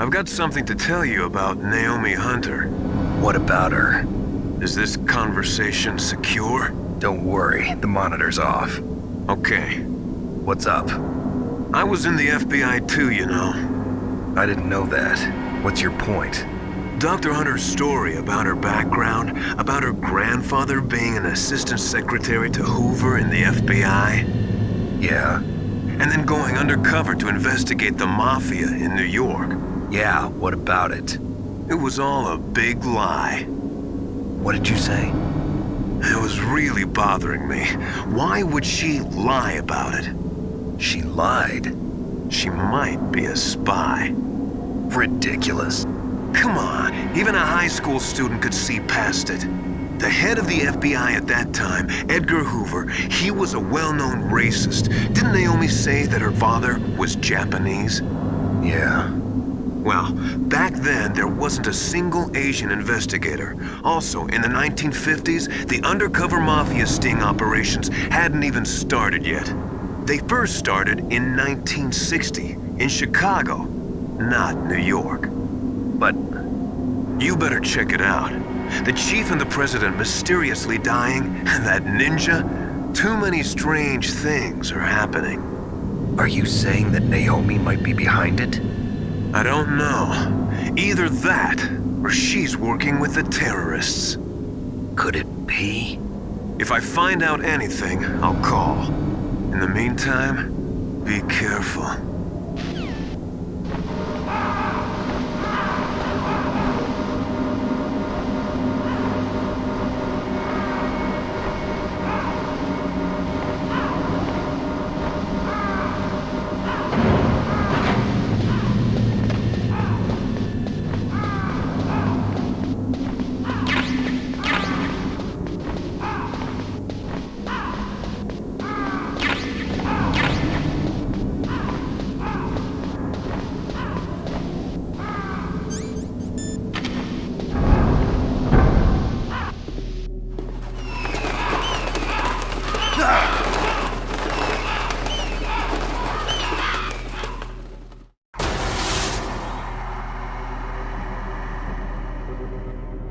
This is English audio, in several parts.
I've got something to tell you about Naomi Hunter. What about her? Is this conversation secure? Don't worry, the monitor's off. Okay. What's up? I was in the FBI too, you know. I didn't know that. What's your point? Dr. Hunter's story about her background, about her grandfather being an assistant secretary to Hoover in the FBI. Yeah? And then going undercover to investigate the Mafia in New York. Yeah, what about it? It was all a big lie. What did you say? It was really bothering me. Why would she lie about it? She lied? She might be a spy. Ridiculous. Come on, even a high school student could see past it. The head of the FBI at that time, Edgar Hoover, he was a well-known racist. Didn't Naomi say that her father was Japanese? Yeah. Well, back then, there wasn't a single Asian investigator. Also, in the 1950s, the undercover mafia sting operations hadn't even started yet. They first started in 1960, in Chicago, not New York. But you better check it out. The chief and the president mysteriously dying, and that ninja? Too many strange things are happening. are you saying that Naomi might be behind it? I don't know. Either that, or she's working with the terrorists. Could it be? If I find out anything, I'll call. In the meantime, be careful.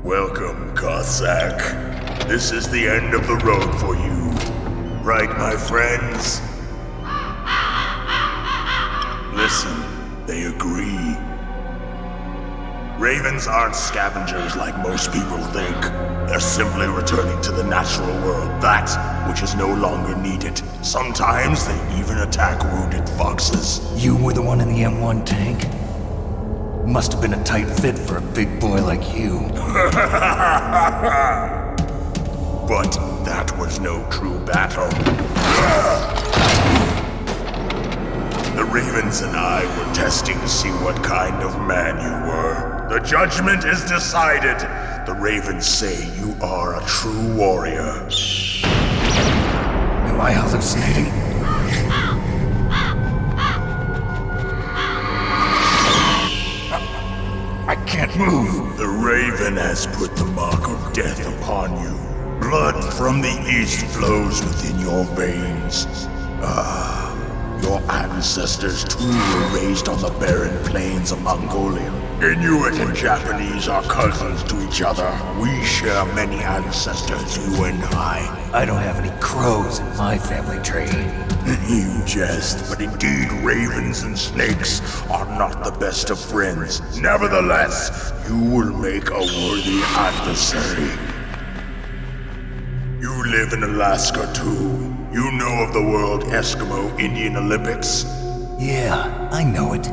Welcome, Cossack. This is the end of the road for you. Right, my friends? Listen, they agree. Ravens aren't scavengers like most people think. They're simply returning to the natural world, that which is no longer needed. Sometimes they even attack wounded foxes. You were the one in the M1 tank? Must have been a tight fit for a big boy like you. But that was no true battle. The Ravens and I were testing to see what kind of man you were. The judgment is decided. The Ravens say you are a true warrior. Am I hallucinating? I can't move. The Raven has put the mark of death upon you. Blood from the east flows within your veins. Your ancestors too were raised on the barren plains of Mongolia. Inuit and Japanese are cousins to each other. We share many ancestors, you and I. I don't have any crows in my family tree. You jest, but indeed ravens and snakes are not the best of friends. Nevertheless, you will make a worthy adversary. You live in Alaska too. You know of the World Eskimo Indian Olympics? Yeah, I know it.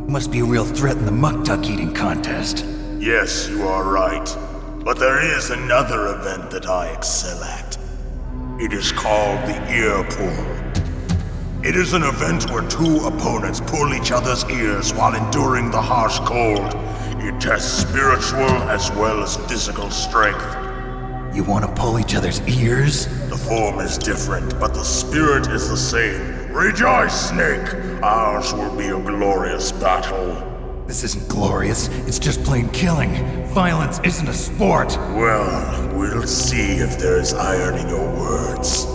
Must be a real threat in the muck-duck eating contest. Yes, you are right. But there is another event that I excel at. It is called the ear pull. It is an event where two opponents pull each other's ears while enduring the harsh cold. It tests spiritual as well as physical strength. You want to pull each other's ears? The form is different, but the spirit is the same. Rejoice, Snake! Ours will be a glorious battle. This isn't glorious, it's just plain killing. Violence isn't a sport. Well, we'll see if there's iron in your words.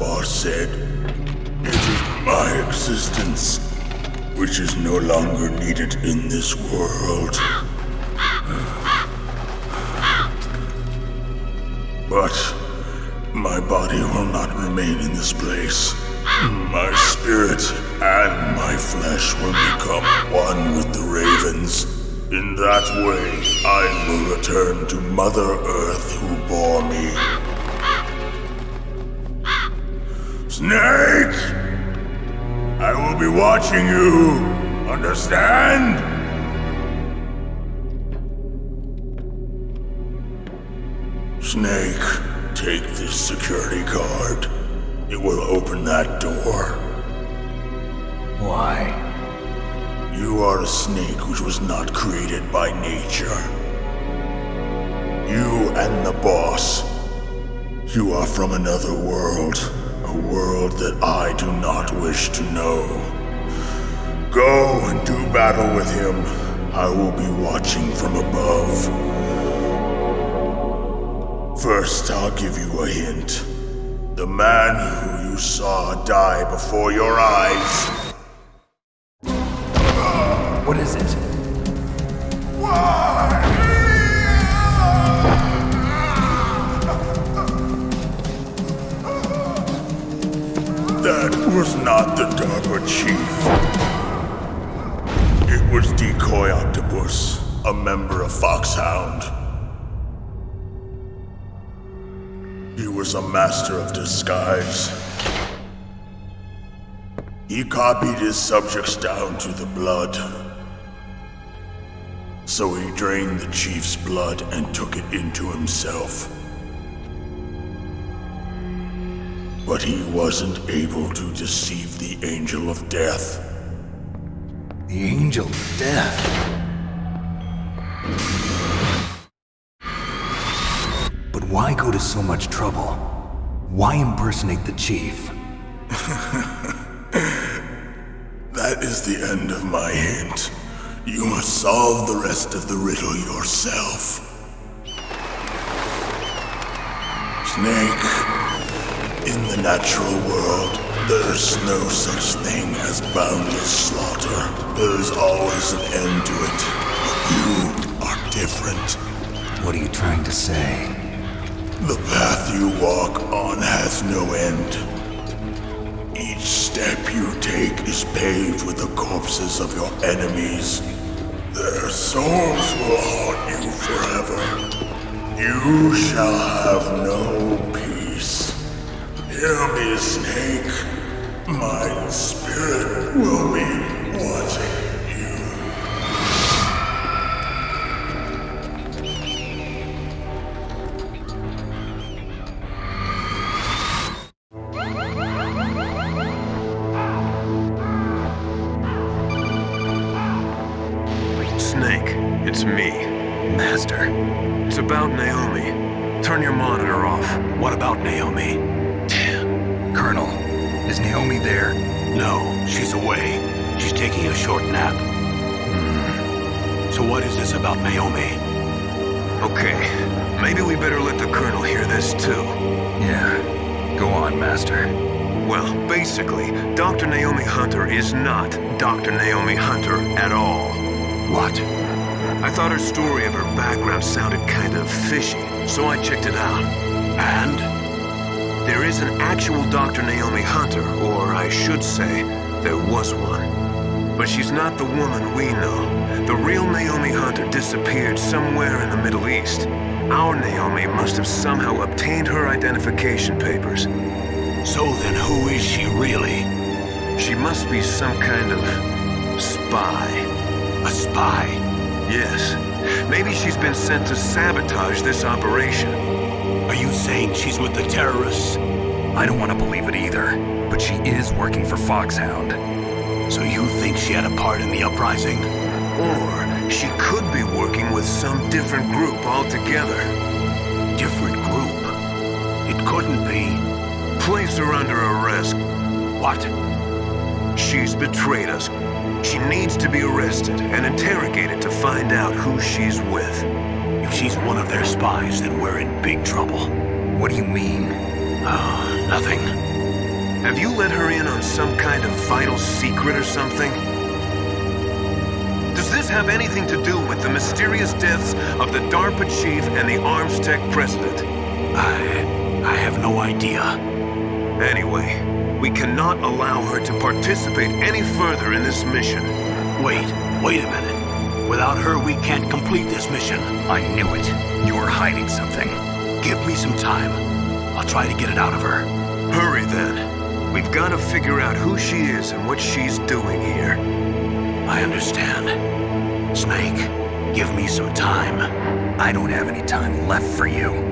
boss said, it is my existence which is no longer needed in this world. But my body will not remain in this place. My spirit and my flesh will become one with the ravens. In that way, I will return to Mother Earth who bore me. Snake! I will be watching you. Understand? Snake, take this security card. It will open that door. Why? You are a snake which was not created by nature. You and the boss. You are from another world. A world that I do not wish to know. Go and do battle with him. I will be watching from above. First, I'll give you a hint. The man who you saw die before your eyes. What is it? That was not the DARPA chief. It was Decoy Octopus, a member of Foxhound. He was a master of disguise. He copied his subjects down to the blood. So he drained the chief's blood and took it into himself. But he wasn't able to deceive the Angel of Death. The Angel of Death? But why go to so much trouble? Why impersonate the chief? That is the end of my hint. You must solve the rest of the riddle yourself. Snake. In the natural world, there's no such thing as boundless slaughter. There is always an end to it. But you are different. What are you trying to say? The path you walk on has no end. Each step you take is paved with the corpses of your enemies. Their souls will haunt you forever. You shall have no peace. Hear me, Snake. My spirit will be watching you. Snake, it's me. Master. It's about Naomi. Turn your monitor off. What about Naomi? Colonel, is Naomi there? No, she's away. She's taking a short nap. So what is this about Naomi? Okay, maybe we better let the Colonel hear this too. Yeah. Go on, Master. Well, basically, Dr. Naomi Hunter is not Dr. Naomi Hunter at all. What? I thought her story of her background sounded kind of fishy, so I checked it out. And? There is an actual Dr. Naomi Hunter, or I should say, there was one. But she's not the woman we know. The real Naomi Hunter disappeared somewhere in the Middle East. Our Naomi must have somehow obtained her identification papers. So then who is she really? She must be some kind of spy. A spy? Yes. Maybe she's been sent to sabotage this operation. Are you saying she's with the terrorists? I don't want to believe it either, but she is working for Foxhound. So you think she had a part in the uprising? Or she could be working with some different group altogether. Different group? It couldn't be. Place her under arrest. What? She's betrayed us. She needs to be arrested and interrogated to find out who she's with. If she's one of their spies, then we're in big trouble. What do you mean? Nothing. Have you let her in on some kind of vital secret or something? Does this have anything to do with the mysterious deaths of the DARPA chief and the Arms Tech president? I have no idea. Anyway, we cannot allow her to participate any further in this mission. Wait a minute. Without her, we can't complete this mission. I knew it. You were hiding something. Give me some time. I'll try to get it out of her. Hurry then. We've got to figure out who she is and what she's doing here. I understand. Snake, give me some time. I don't have any time left for you.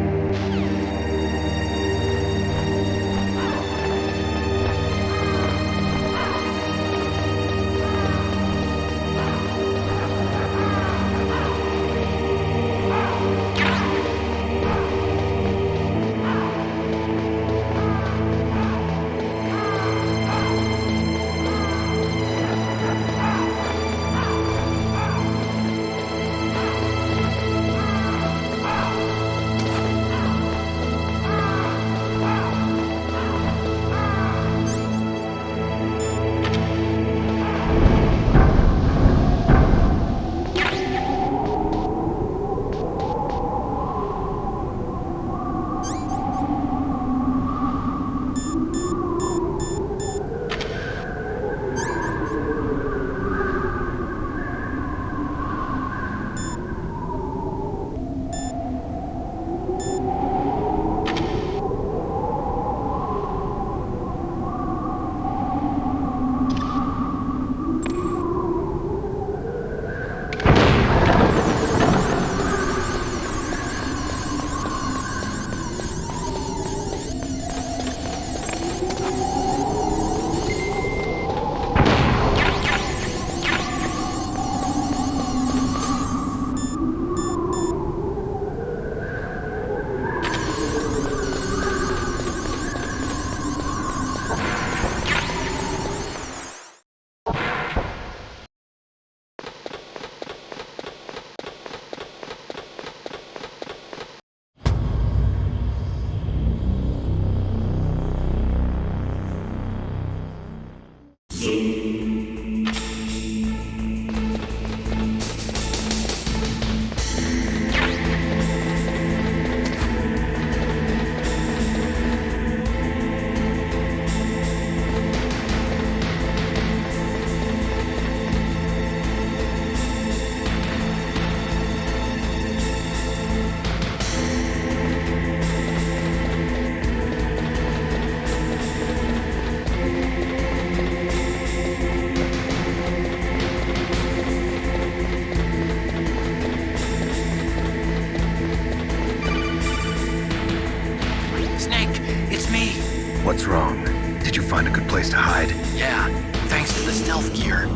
What's wrong? Did you find a good place to hide? Yeah, thanks to the stealth gear.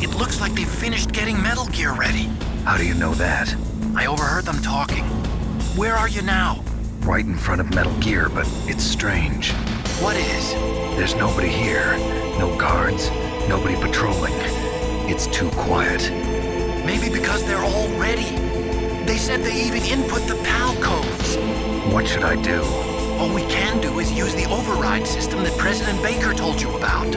It looks like they've finished getting Metal Gear ready. How do you know that? I overheard them talking. Where are you now? Right in front of Metal Gear, but it's strange. What is? There's nobody here. No guards, nobody patrolling. It's too quiet. Maybe because they're all ready. They said they even input the PAL codes. What should I do? All we can do is use the override system that President Baker told you about.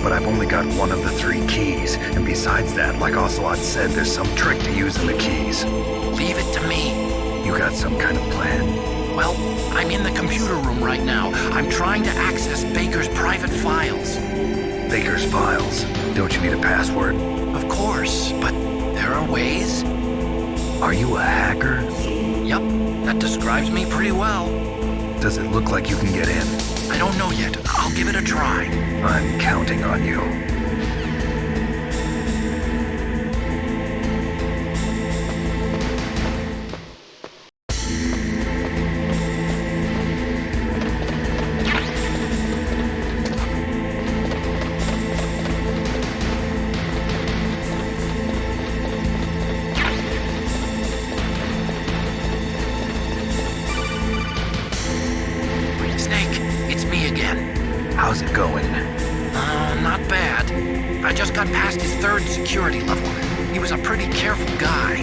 But I've only got one of the 3 keys, and besides that, like Ocelot said, there's some trick to using the keys. Leave it to me. You got some kind of plan? Well, I'm in the computer room right now. I'm trying to access Baker's private files. Baker's files? Don't you need a password? Of course, but there are ways. Are you a hacker? Yep, that describes me pretty well. Does it look like you can get in? I don't know yet. I'll give it a try. I'm counting on you. How's it going? Not bad. I just got past his 3rd security level. He was a pretty careful guy.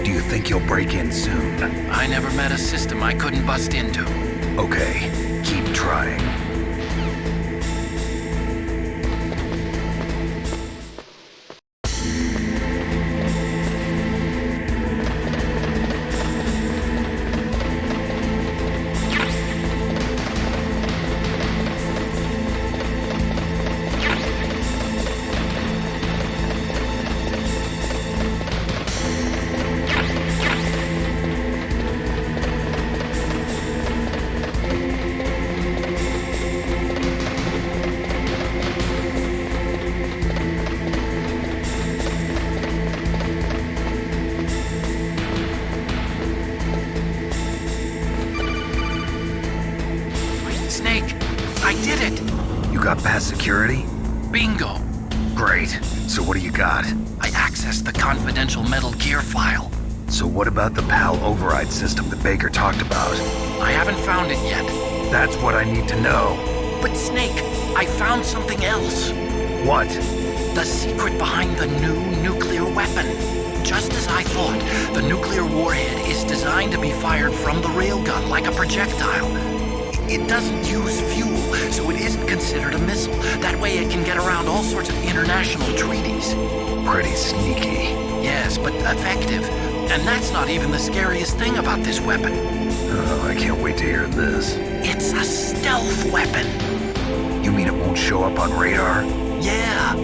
Do you think you'll break in soon? I never met a system I couldn't bust into. Okay, keep trying. got past security? Bingo! Great. So what do you got? I accessed the confidential Metal Gear file. So what about the PAL override system that Baker talked about? I haven't found it yet. That's what I need to know. But Snake, I found something else. What? The secret behind the new nuclear weapon. Just as I thought, the nuclear warhead is designed to be fired from the railgun like a projectile. It doesn't use fuel, so it isn't considered a missile. That way it can get around all sorts of international treaties. Pretty sneaky. Yes, but effective. And that's not even the scariest thing about this weapon. Oh, I can't wait to hear this. It's a stealth weapon. You mean it won't show up on radar? Yeah.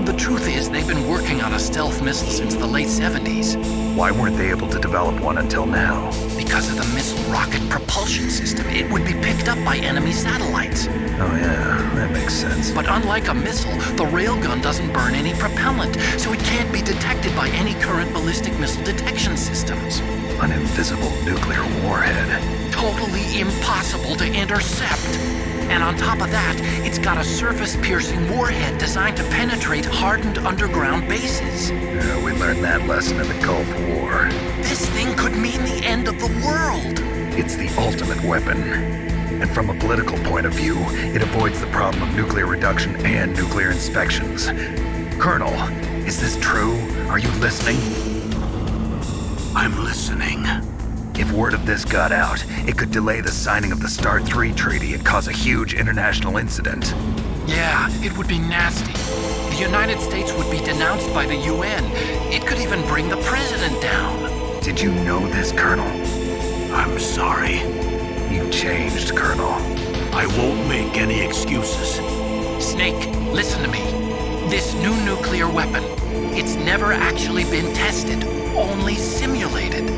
The truth is, they've been working on a stealth missile since the late 70s. Why weren't they able to develop one until now? Because of the missile rocket propulsion system, it would be picked up by enemy satellites. Oh yeah, that makes sense. But unlike a missile, the railgun doesn't burn any propellant, so it can't be detected by any current ballistic missile detection systems. An invisible nuclear warhead. Totally impossible to intercept. And on top of that, it's got a surface-piercing warhead designed to penetrate hardened underground bases. Yeah, we learned that lesson in the Gulf War. This thing could mean the end of the world. It's the ultimate weapon. And from a political point of view, it avoids the problem of nuclear reduction and nuclear inspections. Colonel, is this true? Are you listening? I'm listening. If word of this got out, it could delay the signing of the START 3 treaty and cause a huge international incident. Yeah, it would be nasty. The United States would be denounced by the UN. It could even bring the president down. Did you know this, Colonel? I'm sorry. You changed, Colonel. I won't make any excuses. Snake, listen to me. This new nuclear weapon, it's never actually been tested, only simulated.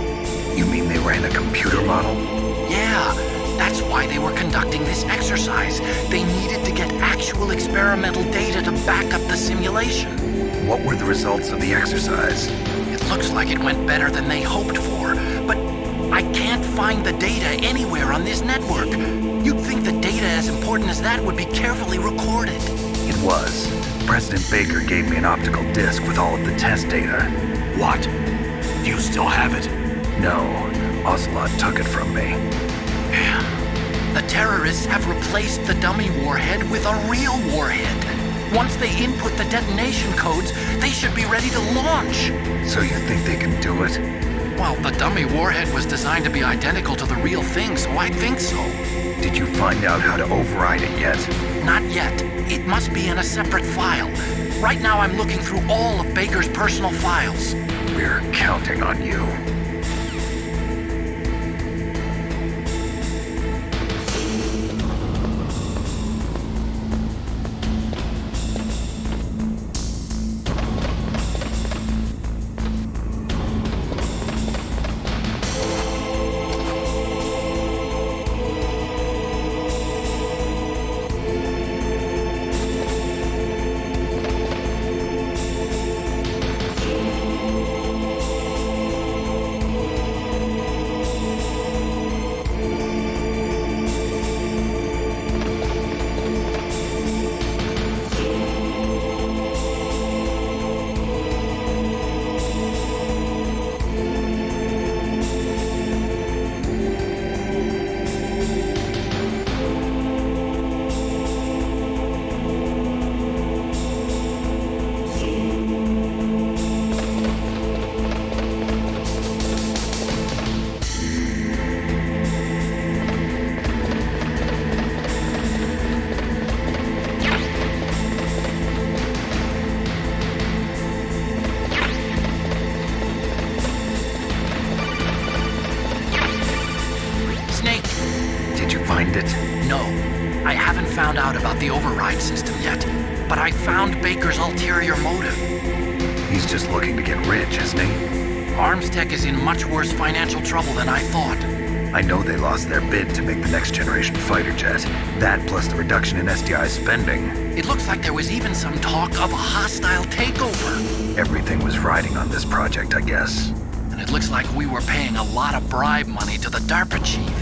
You mean they ran a computer model? Yeah, that's why they were conducting this exercise. They needed to get actual experimental data to back up the simulation. What were the results of the exercise? It looks like it went better than they hoped for, but I can't find the data anywhere on this network. You'd think the data as important as that would be carefully recorded. It was. President Baker gave me an optical disc with all of the test data. What? Do you still have it? No, Ocelot took it from me. The terrorists have replaced the dummy warhead with a real warhead. Once they input the detonation codes, they should be ready to launch. So you think they can do it? Well, the dummy warhead was designed to be identical to the real thing, so I think so. Did you find out how to override it yet? Not yet. It must be in a separate file. Right now I'm looking through all of Baker's personal files. We're counting on you. No, I haven't found out about the override system yet, but I found Baker's ulterior motive. He's just looking to get rich, isn't he? Armstech is in much worse financial trouble than I thought. I know they lost their bid to make the next generation fighter jet. That plus the reduction in SDI spending. It looks like there was even some talk of a hostile takeover. Everything was riding on this project, I guess. And it looks like we were paying a lot of bribe money to the DARPA chief.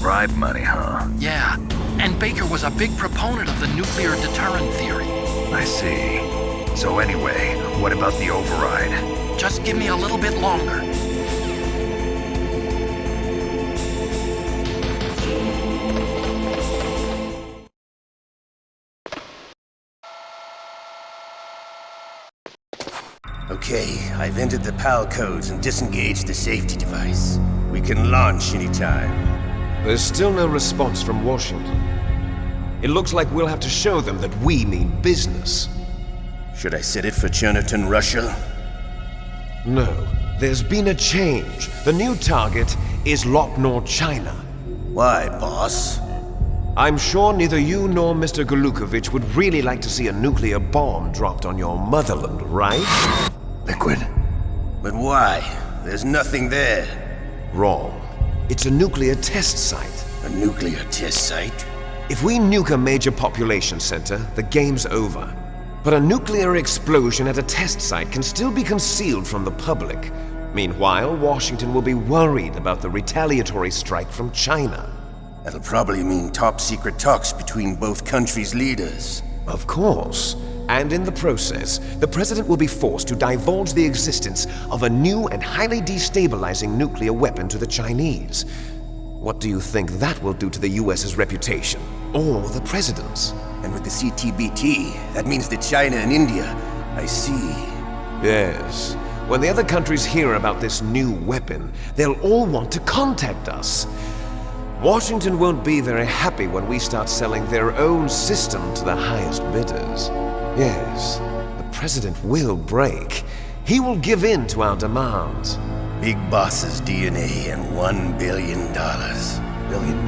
Bribe money, huh? Yeah, And Baker was a big proponent of the nuclear deterrent theory. I see. So anyway, what about the override? Just give me a little bit longer. Okay, I've entered the PAL codes and disengaged the safety device. We can launch anytime. There's still no response from Washington. It looks like we'll have to show them that we mean business. Should I set it for Cherniton, Russia? No, there's been a change. The new target is Locknor, China. Why, boss? I'm sure neither you nor Mr. Golukovich would really like to see a nuclear bomb dropped on your motherland, right? Liquid. But why? There's nothing there. Wrong. It's a nuclear test site. A nuclear test site? If we nuke a major population center, the game's over. But a nuclear explosion at a test site can still be concealed from the public. Meanwhile, Washington will be worried about the retaliatory strike from China. That'll probably mean top-secret talks between both countries' leaders. Of course. And in the process, the president will be forced to divulge the existence of a new and highly destabilizing nuclear weapon to the Chinese. What do you think that will do to the US's reputation? Or the president's? And with the CTBT, that means that China and India. I see. Yes. When the other countries hear about this new weapon, they'll all want to contact us. Washington won't be very happy when we start selling their own system to the highest bidders. Yes, the president will break. He will give in to our demands. Big Boss's DNA and $1 billion. $1 billion?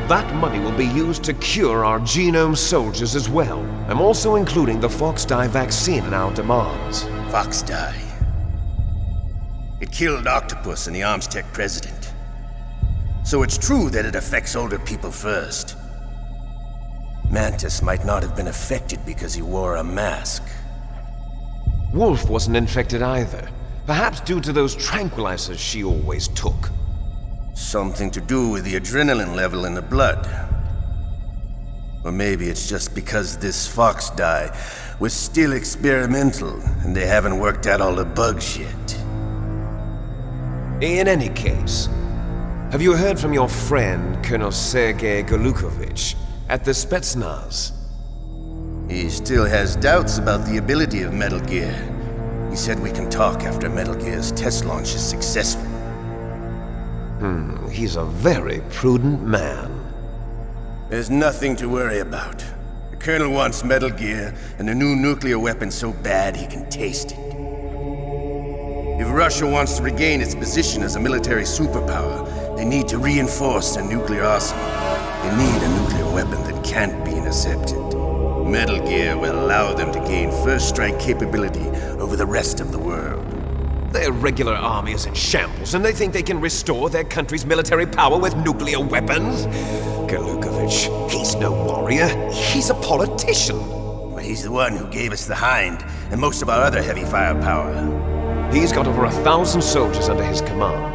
That money will be used to cure our genome soldiers as well. I'm also including the FoxDie vaccine in our demands. FoxDie. It killed Octopus and the Armstech president. So it's true that it affects older people first. Mantis might not have been affected because he wore a mask. Wolf wasn't infected either. Perhaps due to those tranquilizers she always took. Something to do with the adrenaline level in the blood. Or maybe it's just because this FoxDie was still experimental and they haven't worked out all the bugs yet. In any case, have you heard from your friend, Colonel Sergei Golukovich, at the Spetsnaz? He still has doubts about the ability of Metal Gear. He said we can talk after Metal Gear's test launch is successful. He's a very prudent man. There's nothing to worry about. The Colonel wants Metal Gear and a new nuclear weapon so bad he can taste it. If Russia wants to regain its position as a military superpower, they need to reinforce their nuclear arsenal. They need a nuclear weapon that can't be intercepted. Metal Gear will allow them to gain first strike capability over the rest of the world. Their regular army is in shambles, and they think they can restore their country's military power with nuclear weapons? Golukovich, he's no warrior. He's a politician. Well, he's the one who gave us the Hind and most of our other heavy firepower. He's got over 1,000 soldiers under his command.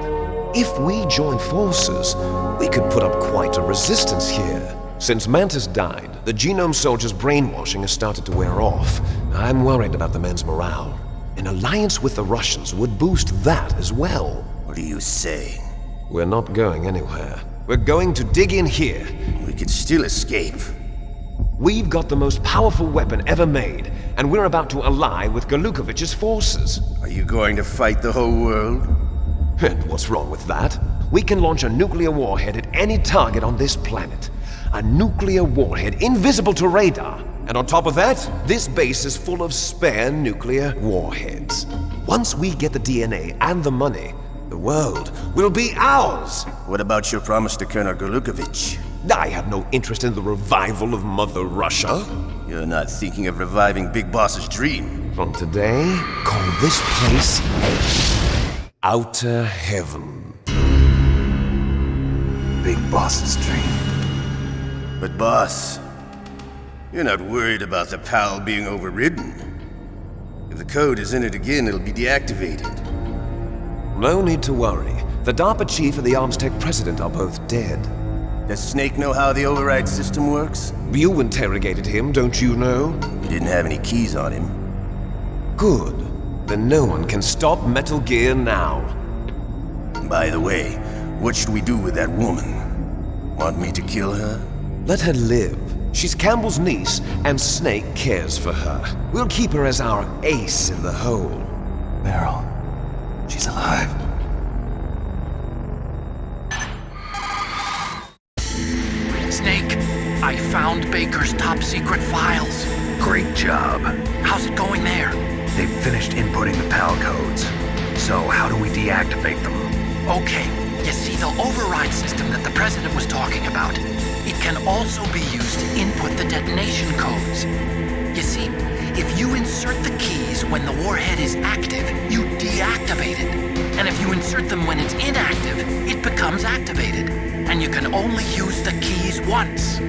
If we join forces, we could put up quite a resistance here. Since Mantis died, the genome soldiers' brainwashing has started to wear off. I'm worried about the men's morale. An alliance with the Russians would boost that as well. What are you saying? We're not going anywhere. We're going to dig in here. We could still escape. We've got the most powerful weapon ever made, and we're about to ally with Golukovich's forces. Are you going to fight the whole world? And what's wrong with that? We can launch a nuclear warhead at any target on this planet. A nuclear warhead invisible to radar. And on top of that, this base is full of spare nuclear warheads. Once we get the DNA and the money, the world will be ours! What about your promise to Colonel Golukovich? I have no interest in the revival of Mother Russia. You're not thinking of reviving Big Boss's dream. From today, call this place Outer Heaven. Big Boss's dream. But boss, you're not worried about the PAL being overridden. If the code is entered again, it'll be deactivated. No need to worry. The DARPA chief and the Armstech president are both dead. Does Snake know how the override system works? You interrogated him, don't you know? He didn't have any keys on him. Good. Then no one can stop Metal Gear now. By the way, what should we do with that woman? Want me to kill her? Let her live. She's Campbell's niece, and Snake cares for her. We'll keep her as our ace in the hole. Meryl, she's alive. Snake, I found Baker's top secret files. Great job. How's it going there? They've finished inputting the PAL codes. So how do we deactivate them? Okay, you see the override system that the President was talking about? It can also be used to input the detonation codes. You see, if you insert the keys when the warhead is active, you deactivate it. And if you insert them when it's inactive, it becomes activated. And you can only use the keys once.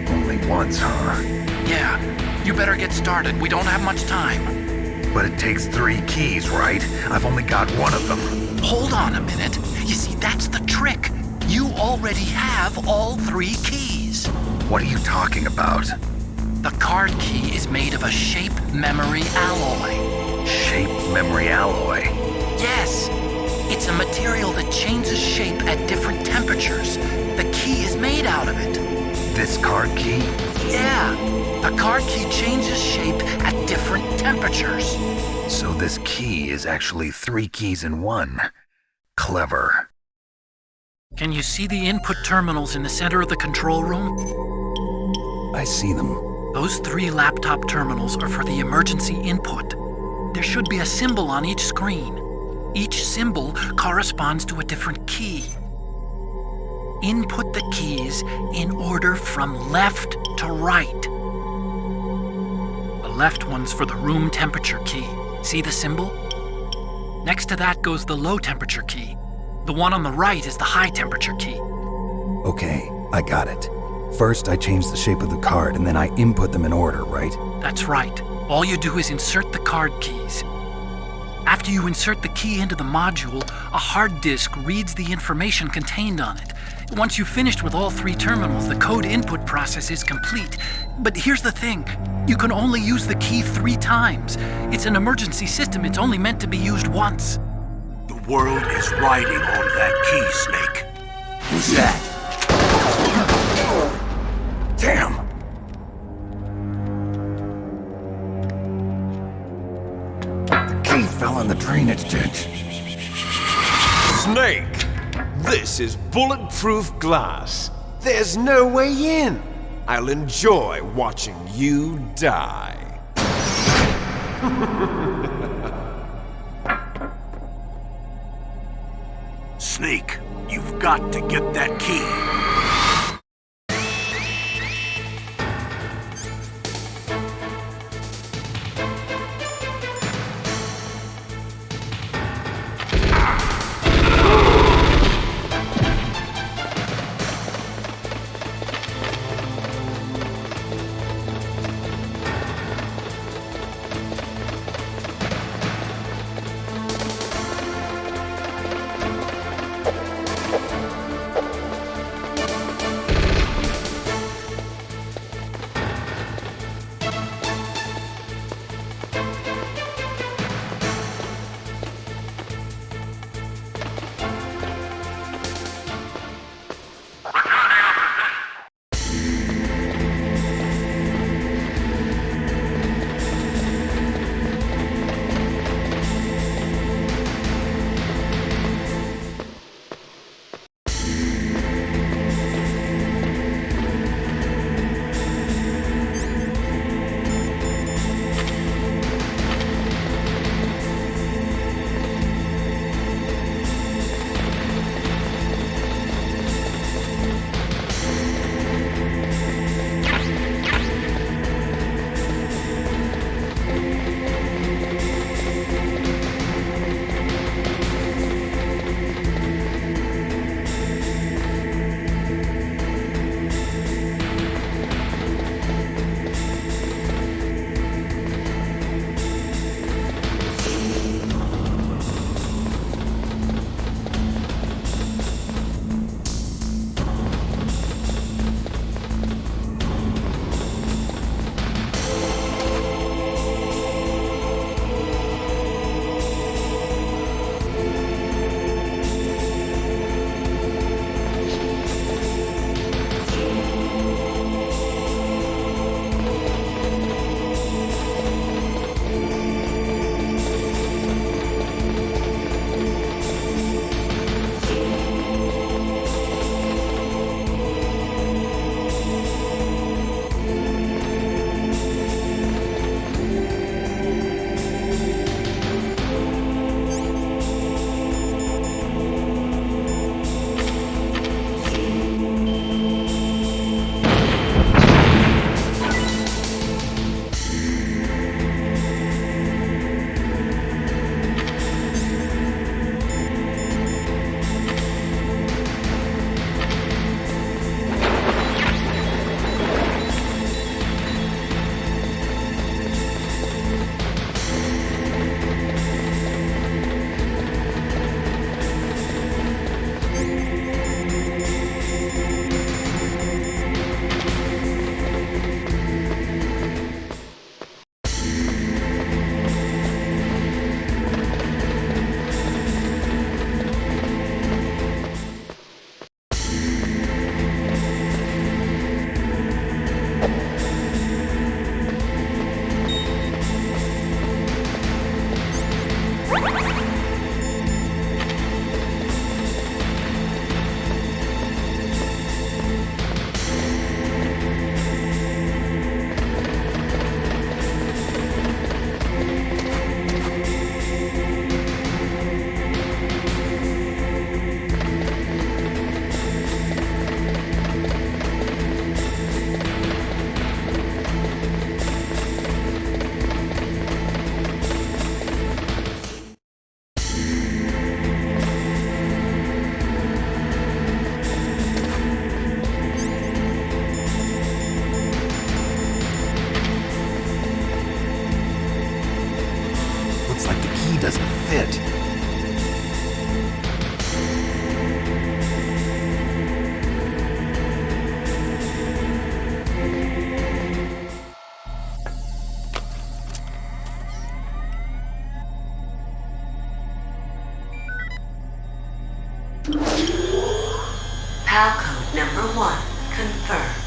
Only once, huh? Yeah, you better get started. We don't have much time. But it takes 3 keys, right? I've only got 1 of them. Hold on a minute. You see, that's the trick. You already have all 3 keys. What are you talking about? The card key is made of a shape memory alloy. Shape memory alloy? Yes. It's a material that changes shape at different temperatures. The key is made out of it. This card key? Yeah. The card key changes shape at different temperatures. So this key is actually 3 keys in 1. Clever. Can you see the input terminals in the center of the control room? I see them. Those 3 laptop terminals are for the emergency input. There should be a symbol on each screen. Each symbol corresponds to a different key. Input the keys in order from left to right. The left one's for the room temperature key. See the symbol? Next to that goes the low temperature key. The one on the right is the high temperature key. Okay, I got it. First, I change the shape of the card, and then I input them in order, right? That's right. All you do is insert the card keys. After you insert the key into the module, a hard disk reads the information contained on it. Once you've finished with all 3 terminals, the code input process is complete. But here's the thing. You can only use the key 3 times. It's an emergency system. It's only meant to be used once. The world is riding on that key, Snake. Who's that? Damn! The key fell in the drainage ditch. Snake! This is bulletproof glass. There's no way in. I'll enjoy watching you die. Snake, you've got to get that key. doesn't fit. PAL code number 1 confirmed.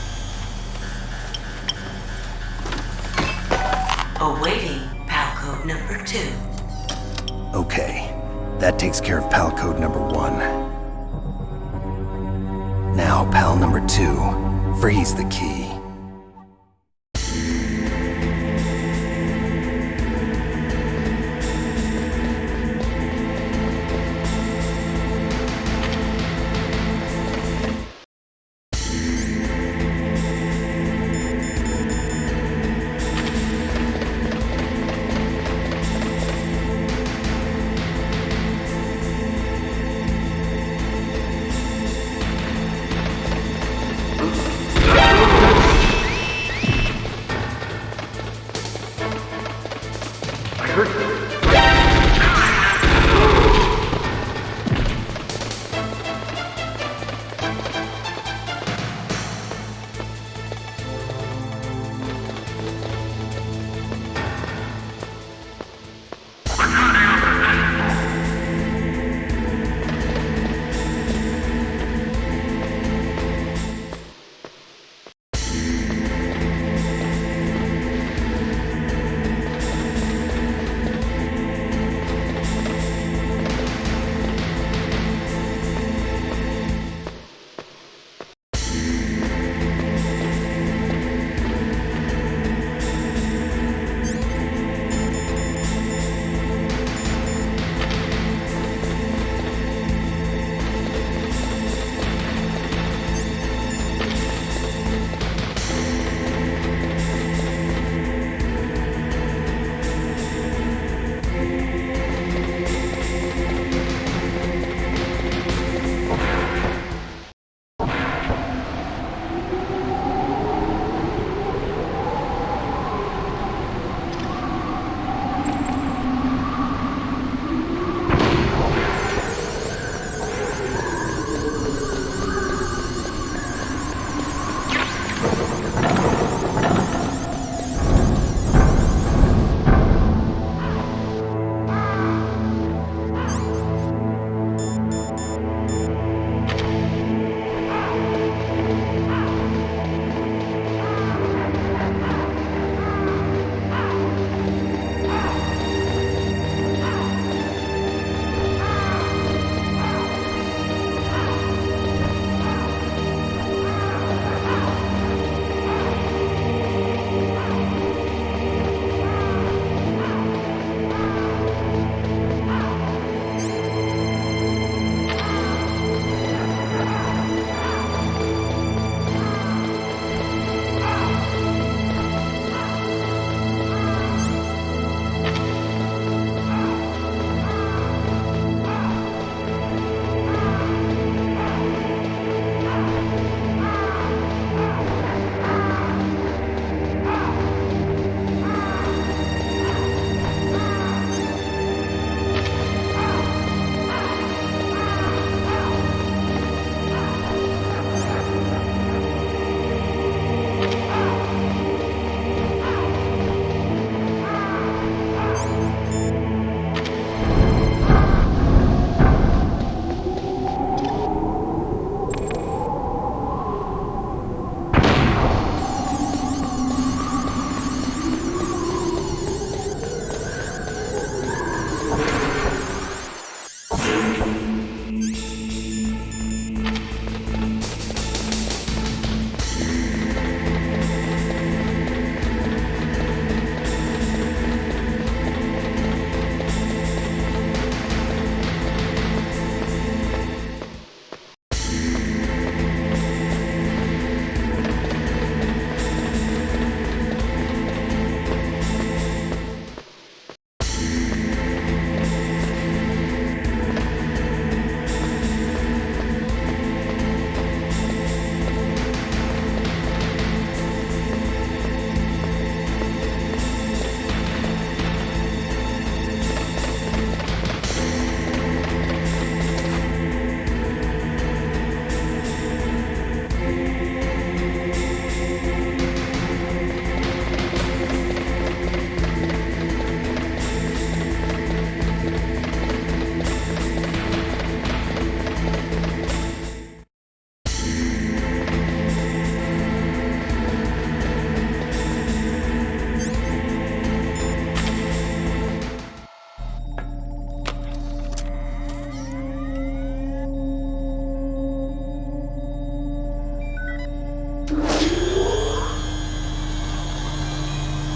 Awaiting PAL code number 2. Okay, that takes care of PAL code number 1. Now, PAL number 2. Freeze the key.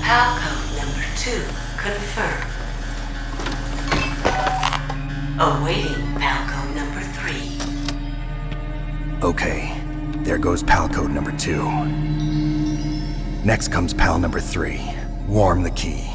PAL code number 2 confirmed. Awaiting PAL code number 3. Okay, there goes PAL code number 2. Next comes PAL number 3. Warm the key.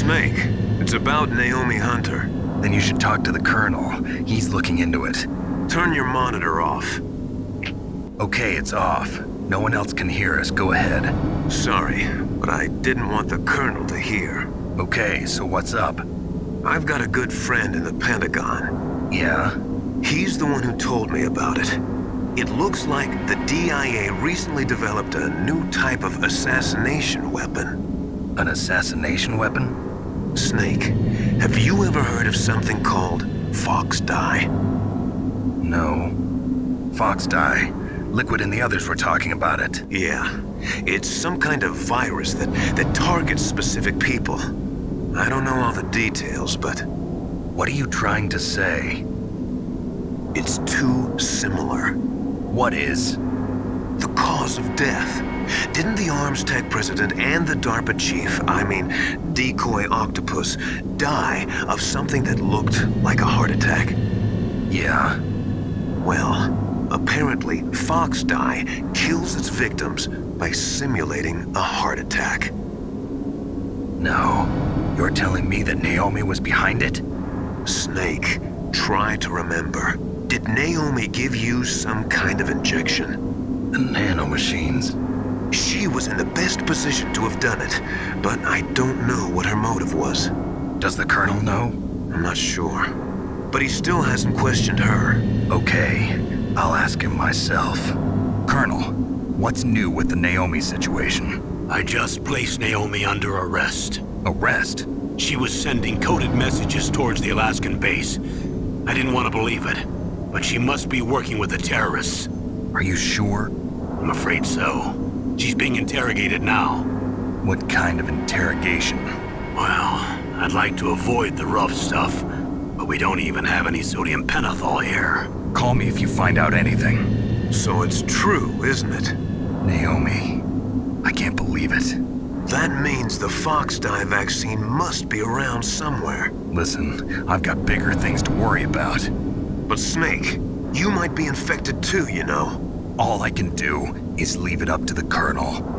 Snake, it's about Naomi Hunter. Then you should talk to the Colonel. He's looking into it. Turn your monitor off. Okay, it's off. No one else can hear us. Go ahead. Sorry, but I didn't want the Colonel to hear. Okay, so what's up? I've got a good friend in the Pentagon. Yeah? He's the one who told me about it. It looks like the DIA recently developed a new type of assassination weapon. An assassination weapon? Snake, have you ever heard of something called FoxDie? No. FoxDie. Liquid and the others were talking about it. Yeah. It's some kind of virus that targets specific people. I don't know all the details, but... What are you trying to say? It's too similar. What is? The cause of death. Didn't the Arms Tech president and the DARPA chief, Decoy Octopus, die of something that looked like a heart attack? Yeah. Well, apparently FoxDie kills its victims by simulating a heart attack. No. You're telling me that Naomi was behind it? Snake, try to remember. Did Naomi give you some kind of injection? The nanomachines. She was in the best position to have done it, but I don't know what her motive was. Does the Colonel know? I'm not sure. But he still hasn't questioned her. Okay, I'll ask him myself. Colonel, what's new with the Naomi situation? I just placed Naomi under arrest. Arrest? She was sending coded messages towards the Alaskan base. I didn't want to believe it, but she must be working with the terrorists. Are you sure? I'm afraid so. She's being interrogated now. What kind of interrogation? Well, I'd like to avoid the rough stuff, but we don't even have any sodium pentothal here. Call me if you find out anything. So it's true, isn't it? Naomi, I can't believe it. That means the FoxDie vaccine must be around somewhere. Listen, I've got bigger things to worry about. But Snake, you might be infected too, you know. All I can do is leave it up to the Colonel.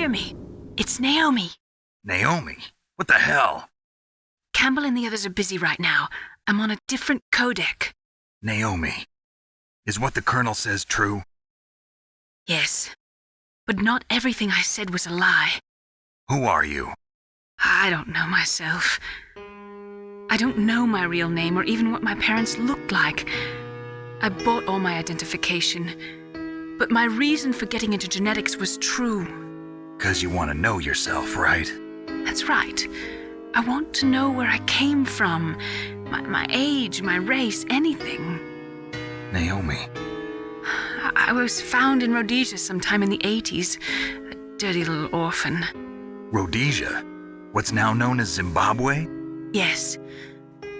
hear me? It's Naomi. Naomi? What the hell? Campbell and the others are busy right now. I'm on a different codec. Naomi, is what the Colonel says true? Yes. But not everything I said was a lie. Who are you? I don't know myself. I don't know my real name or even what my parents looked like. I bought all my identification. But my reason for getting into genetics was true. 'Cause you want to know yourself, right? That's right. I want to know where I came from. My age, my race, anything. Naomi. I was found in Rhodesia sometime in the 80s. A dirty little orphan. Rhodesia? What's now known as Zimbabwe? Yes.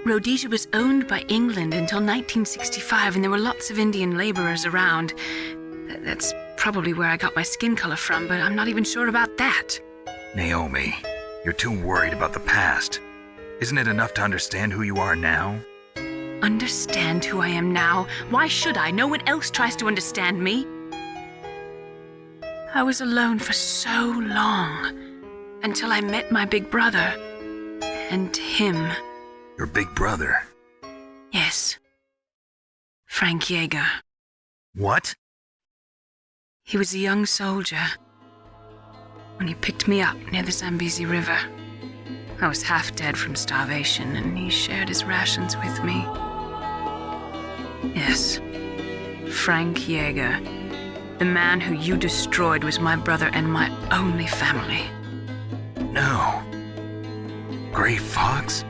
Rhodesia was owned by England until 1965, and there were lots of Indian laborers around. That's probably where I got my skin color from, but I'm not even sure about that. Naomi, you're too worried about the past. Isn't it enough to understand who you are now? Understand who I am now? Why should I? No one else tries to understand me. I was alone for so long, until I met my big brother. And him. Your big brother? Yes. Frank Yeager. What? He was a young soldier when he picked me up near the Zambezi River. I was half dead from starvation, and he shared his rations with me. Yes, Frank Yeager. The man who you destroyed was my brother and my only family. No. Gray Fox?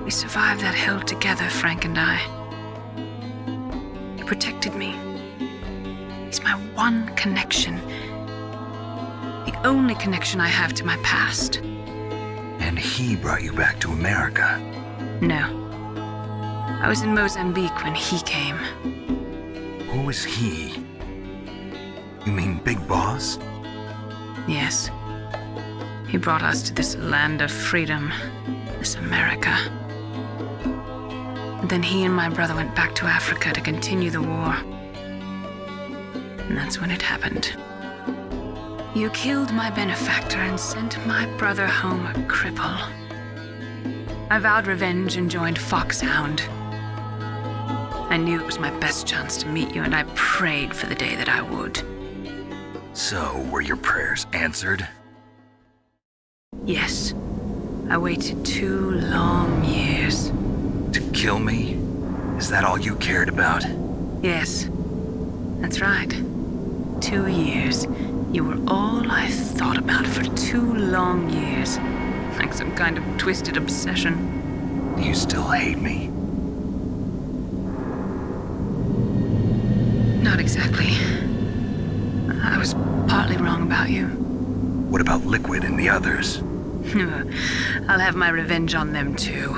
We survived that hell together, Frank and I. He protected me. He's my one connection. The only connection I have to my past. And he brought you back to America? No. I was in Mozambique when he came. Who is he? You mean Big Boss? Yes. He brought us to this land of freedom, this America. And then he and my brother went back to Africa to continue the war. And that's when it happened. You killed my benefactor and sent my brother home a cripple. I vowed revenge and joined Foxhound. I knew it was my best chance to meet you, and I prayed for the day that I would. So, were your prayers answered? Yes. I waited 2 long years. To kill me? Is that all you cared about? Yes. That's right. 2 years. You were all I thought about for 2 long years. Like some kind of twisted obsession. Do you still hate me? Not exactly. I was partly wrong about you. What about Liquid and the others? I'll have my revenge on them too.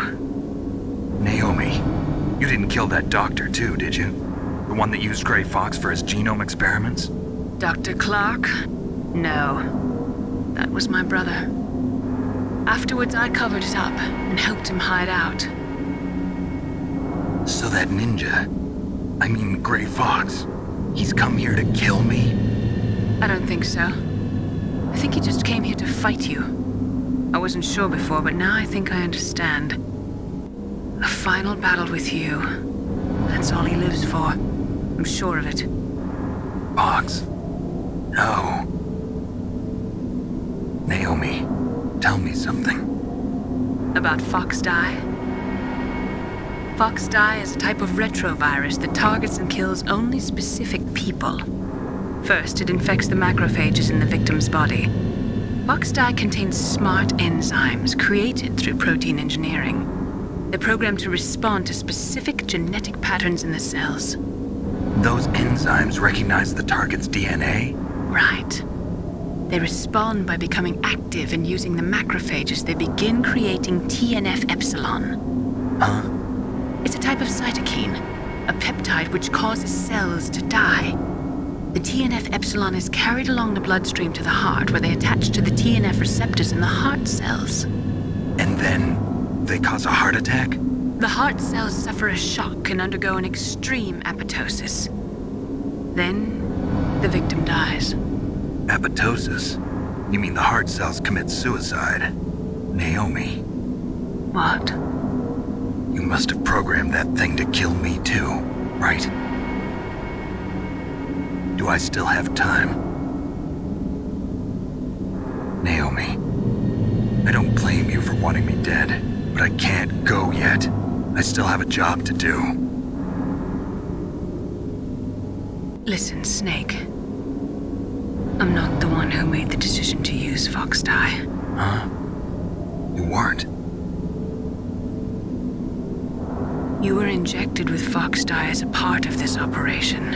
Naomi, you didn't kill that doctor too, did you? The one that used Gray Fox for his genome experiments? Dr. Clark? No. That was my brother. Afterwards, I covered it up and helped him hide out. So that ninja, I mean Gray Fox, he's come here to kill me? I don't think so. I think he just came here to fight you. I wasn't sure before, but now I think I understand. A final battle with you. That's all he lives for. I'm sure of it. Fox? No. Naomi, tell me something. About FoxDie? FoxDie is a type of retrovirus that targets and kills only specific people. First, it infects the macrophages in the victim's body. FoxDie contains smart enzymes created through protein engineering. They're programmed to respond to specific genetic patterns in the cells. Those enzymes recognize the target's DNA? Right. They respond by becoming active and using the macrophages. They begin creating TNF-epsilon. Huh? It's a type of cytokine, a peptide which causes cells to die. The TNF-epsilon is carried along the bloodstream to the heart, where they attach to the TNF receptors in the heart cells. And then they cause a heart attack? The heart cells suffer a shock and undergo an extreme apoptosis. Then, the victim dies. Apoptosis? You mean the heart cells commit suicide? Naomi, What? you must have programmed that thing to kill me too, right? Do I still have time? Naomi, I don't blame you for wanting me dead, but I can't go yet. I still have a job to do. Listen, Snake. I'm not the one who made the decision to use FoxDie. Huh? You weren't? You were injected with FoxDie as a part of this operation.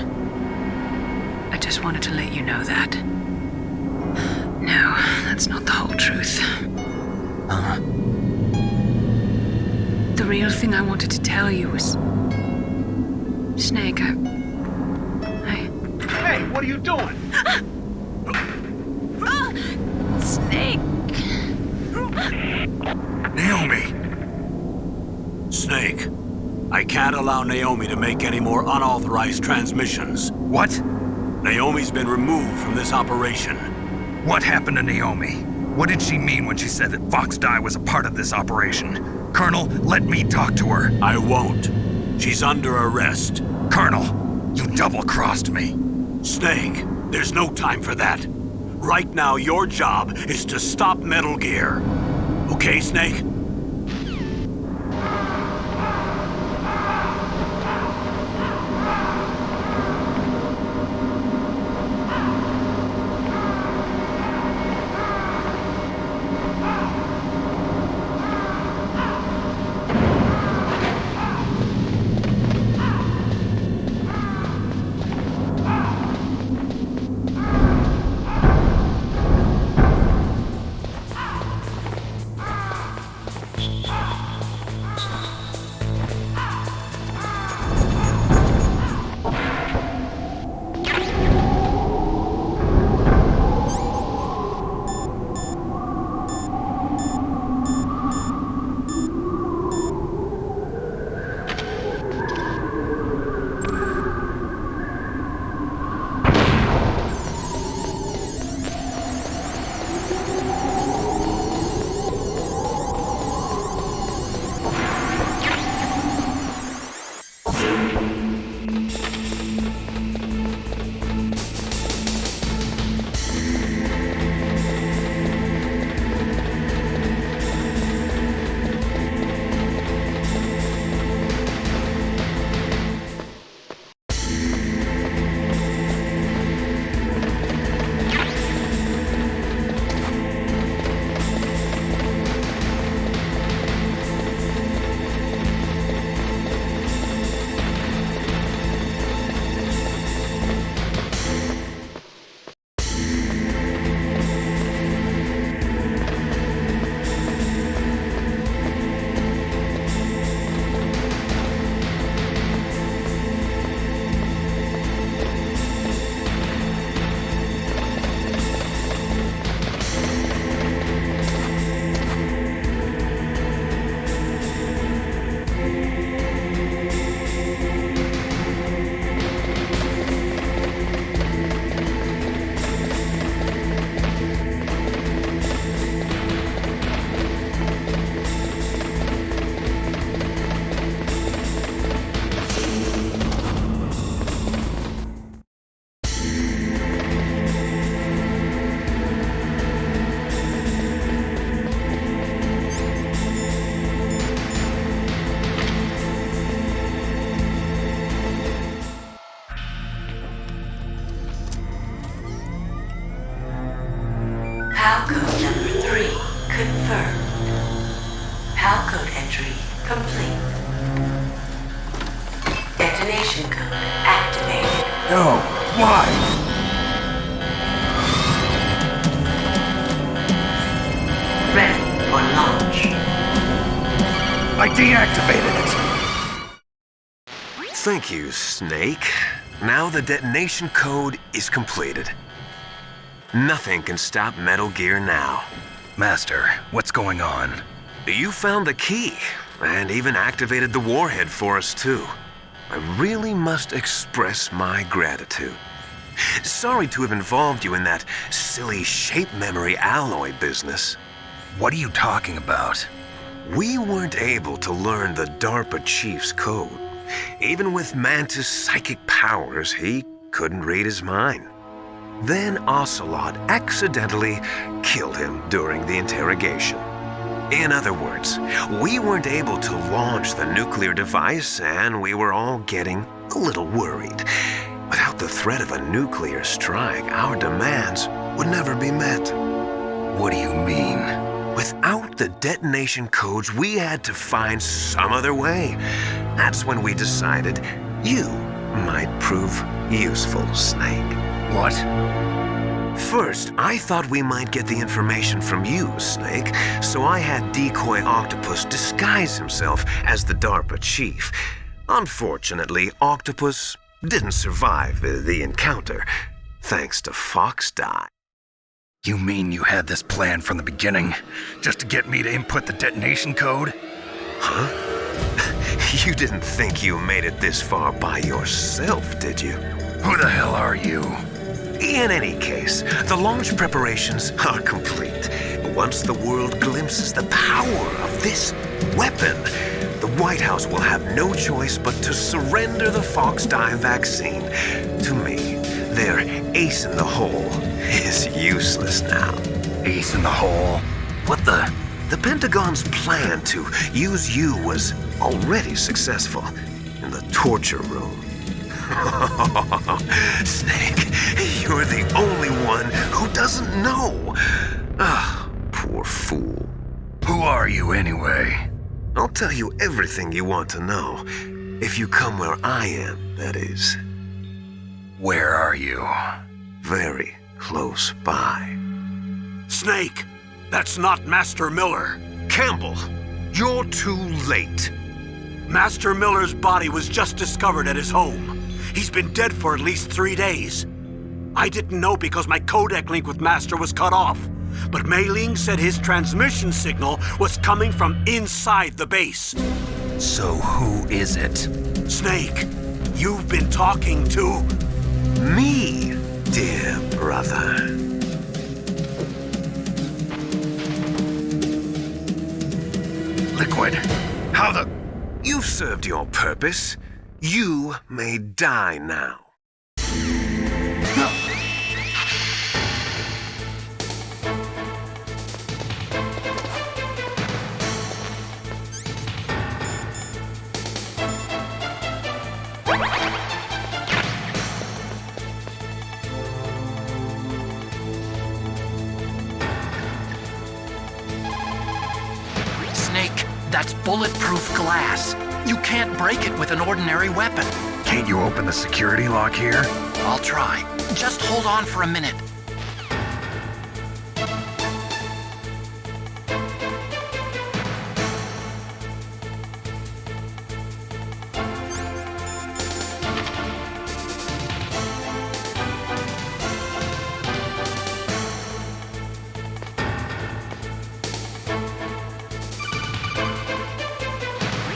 I just wanted to let you know that. No, that's not the whole truth. Huh? The real thing I wanted to tell you was... Snake, Hey, what are you doing? Snake! Naomi! Snake, I can't allow Naomi to make any more unauthorized transmissions. What? Naomi's been removed from this operation. What happened to Naomi? What did she mean when she said that FoxDie was a part of this operation? Colonel, let me talk to her. I won't. She's under arrest. Colonel, you double-crossed me. Snake, there's no time for that. Right now, your job is to stop Metal Gear. Okay, Snake? PAL code number 3 confirmed. PAL code entry complete. Detonation code activated. No, why? Ready for launch. I deactivated it. Thank you, Snake. Now the detonation code is completed. Nothing can stop Metal Gear now. Master, what's going on? You found the key, and even activated the warhead for us, too. I really must express my gratitude. Sorry to have involved you in that silly shape memory alloy business. What are you talking about? We weren't able to learn the DARPA chief's code. Even with Mantis' psychic powers, he couldn't read his mind. Then Ocelot accidentally killed him during the interrogation. In other words, we weren't able to launch the nuclear device, and we were all getting a little worried. Without the threat of a nuclear strike, our demands would never be met. What do you mean? Without the detonation codes, we had to find some other way. That's when we decided you might prove useful, Snake. What? First, I thought we might get the information from you, Snake, so I had Decoy Octopus disguise himself as the DARPA chief. Unfortunately, Octopus didn't survive the encounter, thanks to FoxDie. You mean you had this plan from the beginning, just to get me to input the detonation code? Huh? You didn't think you made it this far by yourself, did you? Who the hell are you? In any case, the launch preparations are complete. Once the world glimpses the power of this weapon, the White House will have no choice but to surrender the FoxDie vaccine to me. Their ace in the hole is useless now. Ace in the hole? What the? The Pentagon's plan to use you was already successful in the torture room. Snake, you're the only one who doesn't know. Ah, poor fool. Who are you anyway? I'll tell you everything you want to know. If you come where I am, that is. Where are you? Very close by. Snake, that's not Master Miller. Campbell, you're too late. Master Miller's body was just discovered at his home. He's been dead for at least 3 days. I didn't know because my codec link with Master was cut off. But Mei Ling said his transmission signal was coming from inside the base. So who is it? Snake, you've been talking to... Me, dear brother. Liquid, how the... You've served your purpose. You may die now. Snake, that's bulletproof glass. You can't break it with an ordinary weapon. Can't you open the security lock here? I'll try. Just hold on for a minute.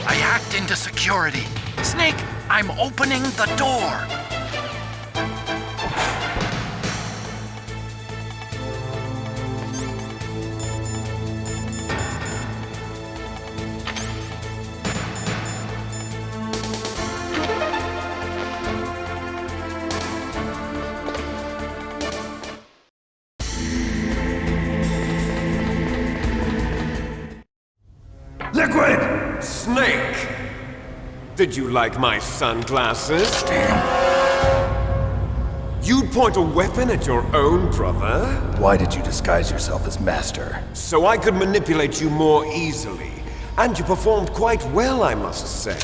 I hacked into security. Snake, I'm opening the door. Liquid! Snake! Did you like my sunglasses? You'd point a weapon at your own brother? Why did you disguise yourself as Master? So I could manipulate you more easily. And you performed quite well, I must say.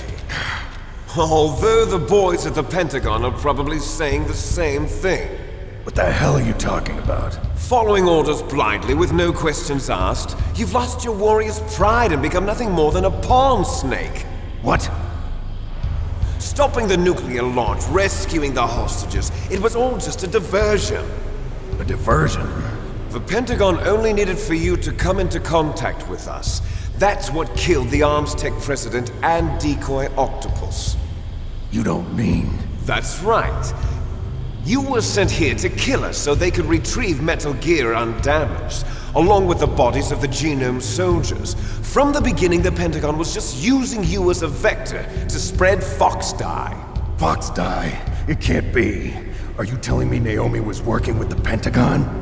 Although the boys at the Pentagon are probably saying the same thing. What the hell are you talking about? Following orders blindly with no questions asked, you've lost your warrior's pride and become nothing more than a pawn, Snake. What? Stopping the nuclear launch, rescuing the hostages, it was all just a diversion. A diversion? The Pentagon only needed for you to come into contact with us. That's what killed the Arms Tech president and Decoy Octopus. You don't mean... That's right. You were sent here to kill us so they could retrieve Metal Gear undamaged, along with the bodies of the Genome soldiers. From the beginning, the Pentagon was just using you as a vector to spread FoxDie. FoxDie? It can't be. Are you telling me Naomi was working with the Pentagon?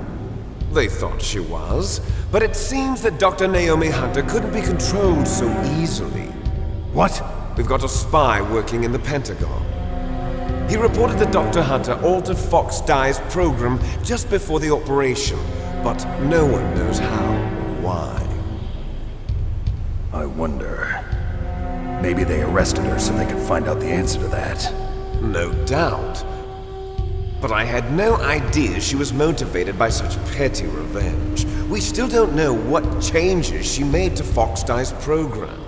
They thought she was, but it seems that Dr. Naomi Hunter couldn't be controlled so easily. What? We've got a spy working in the Pentagon. He reported that Dr. Hunter altered FoxDie's program just before the operation, but no one knows how or why. I wonder... maybe they arrested her so they could find out the answer to that. No doubt. But I had no idea she was motivated by such petty revenge. We still don't know what changes she made to FoxDie's program.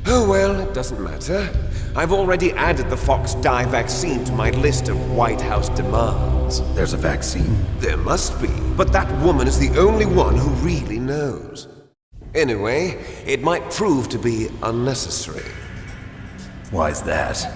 Oh well, it doesn't matter. I've already added the FoxDie vaccine to my list of White House demands. There's a vaccine? There must be, but that woman is the only one who really knows. Anyway, it might prove to be unnecessary. Why's that?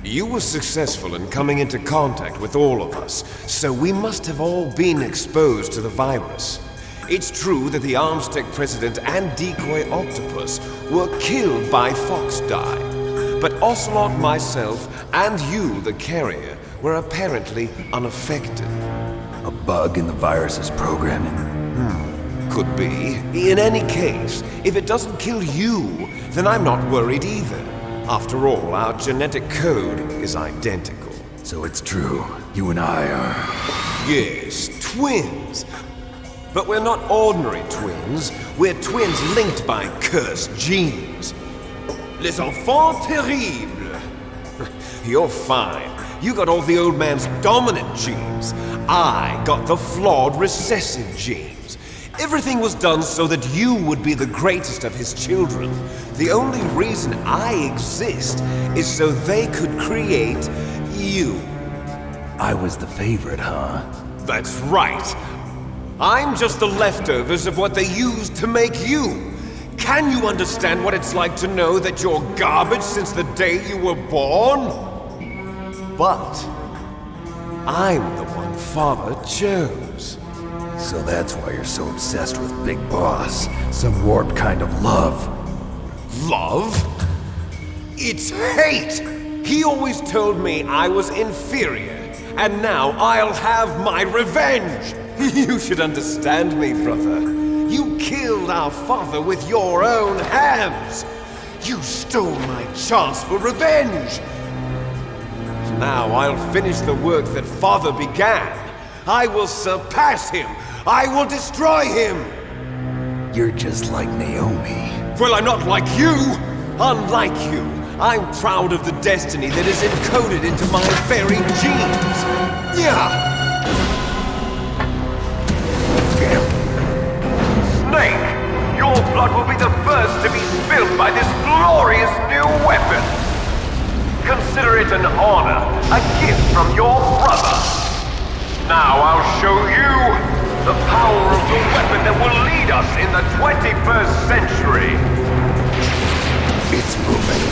You were successful in coming into contact with all of us, so we must have all been exposed to the virus. It's true that the Armstech president and decoy octopus were killed by FoxDie, but Ocelot, myself, and you, the carrier, were apparently unaffected. A bug in the virus's programming? Could be. In any case, if it doesn't kill you, then I'm not worried either. After all, our genetic code is identical. So it's true. You and I are... Yes, twins. But we're not ordinary twins. We're twins linked by cursed genes. Les enfants terribles. You're fine. You got all the old man's dominant genes. I got the flawed recessive genes. Everything was done so that you would be the greatest of his children. The only reason I exist is so they could create you. I was the favorite, huh? That's right. I'm just the leftovers of what they used to make you. Can you understand what it's like to know that you're garbage since the day you were born? But I'm the one Father chose. So that's why you're so obsessed with Big Boss. Some warped kind of love. Love? It's hate! He always told me I was inferior, and now I'll have my revenge! You should understand me, brother. You killed our father with your own hands! You stole my chance for revenge! Now I'll finish the work that Father began. I will surpass him! I will destroy him! You're just like Naomi. Well, I'm not like you! Unlike you, I'm proud of the destiny that is encoded into my very genes! Yeah! Snake! Your blood will be the first to be spilled by this glorious new weapon! Consider it an honor, a gift from your brother! Now I'll show you the power of the weapon that will lead us in the 21st century! It's moving.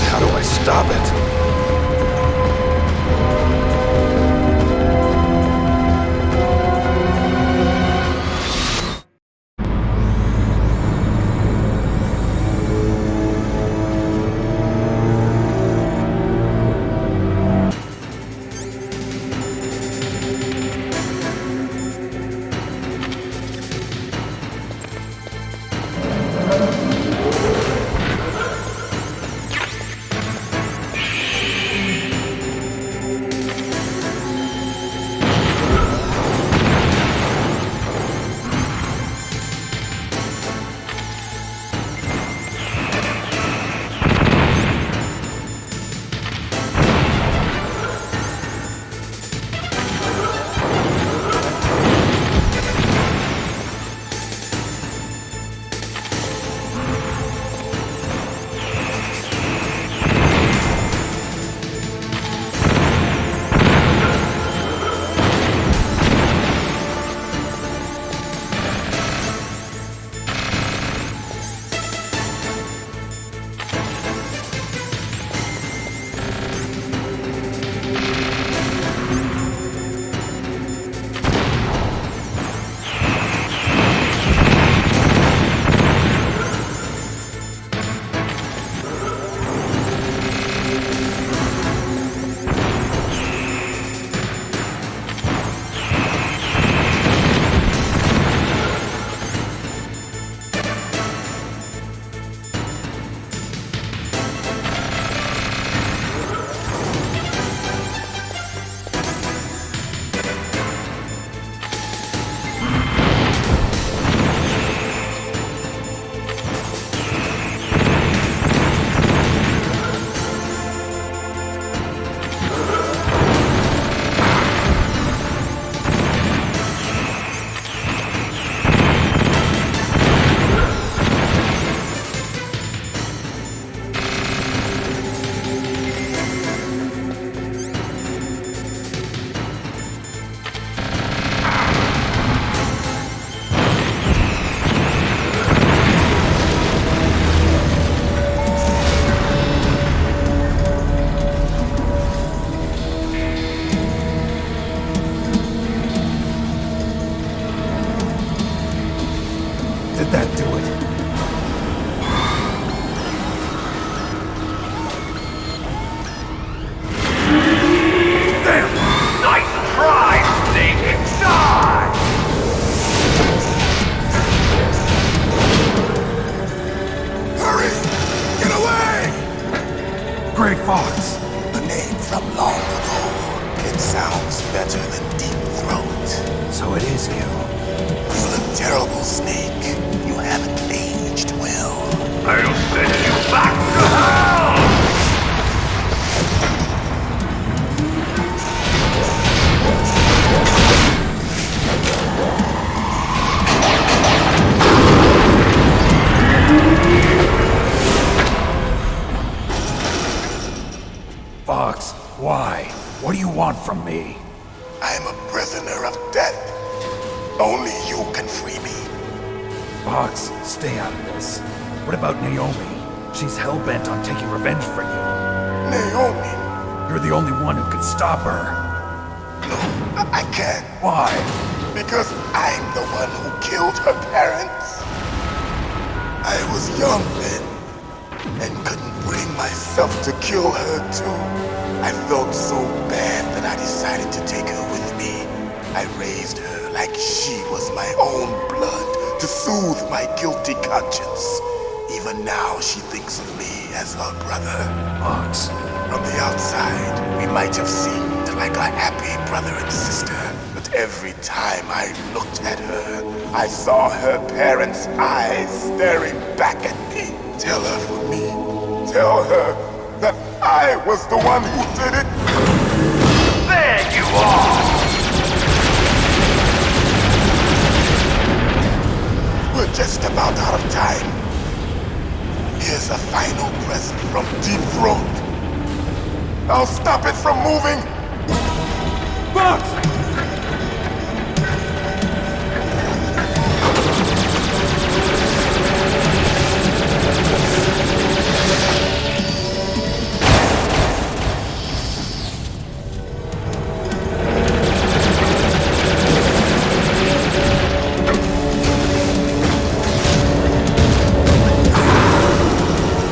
How do I stop it? Snake, you haven't aged well. I'll send you back to hell! Fox, why? What do you want from me? I'm a prisoner of death. Only you can free me. Fox, stay out of this. What about Naomi? She's hell-bent on taking revenge for you. Naomi? You're the only one who can stop her. No, I can't. Why? Because I'm the one who killed her parents. I was young then, and couldn't bring myself to kill her too. I felt so bad that I decided to take her with me. I raised her like she was my own blood to soothe my guilty conscience. Even now she thinks of me as her brother. Fox. From the outside, we might have seemed like a happy brother and sister. But every time I looked at her, I saw her parents' eyes staring back at me. Tell her for me. Tell her that I was the one who did it. There you are! We're just about out of time. Here's a final present from Deep Throat. I'll stop it from moving. Fox!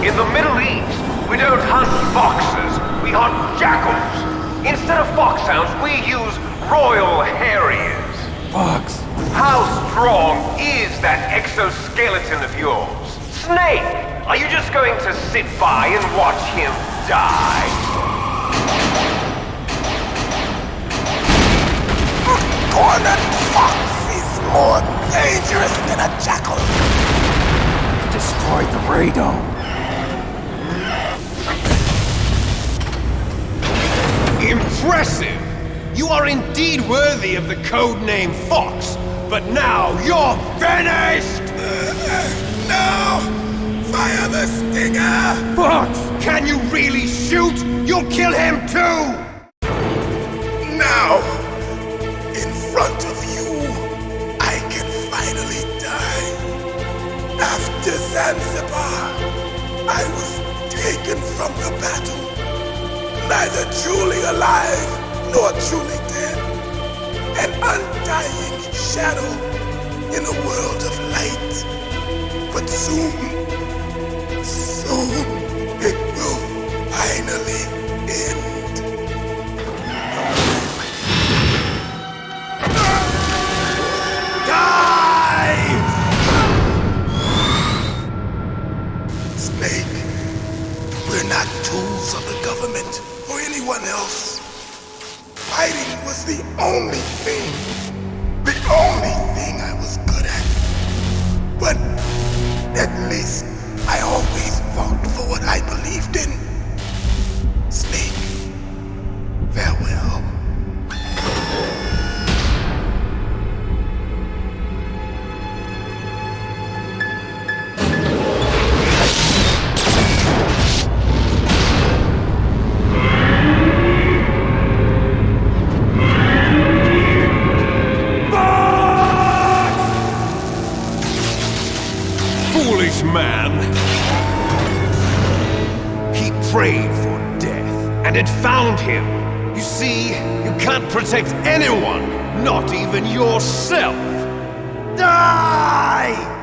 In the Middle East, we don't hunt foxes, we hunt jackals. Instead of foxhounds, we use royal harriers. Fox! How strong is that exoskeleton of yours? Snake, are you just going to sit by and watch him die? Cornered fox is more dangerous than a jackal. Destroyed the radome. Impressive! You are indeed worthy of the codename Fox, but now you're finished! No! Fire the stinger! Fox! Can you really shoot? You'll kill him too! Now, in front of you, I can finally die. After Zanzibar, I was taken from the battle. Neither truly alive, nor truly dead. An undying shadow in a world of light. But soon, it will finally end. Die! Snake, we're not tools of the government or anyone else. Fighting was the only thing I was good at. But at least I always fought for what I believed in. Snake, farewell. Foolish man! He prayed for death, and it found him. You see, you can't protect anyone, not even yourself. Die!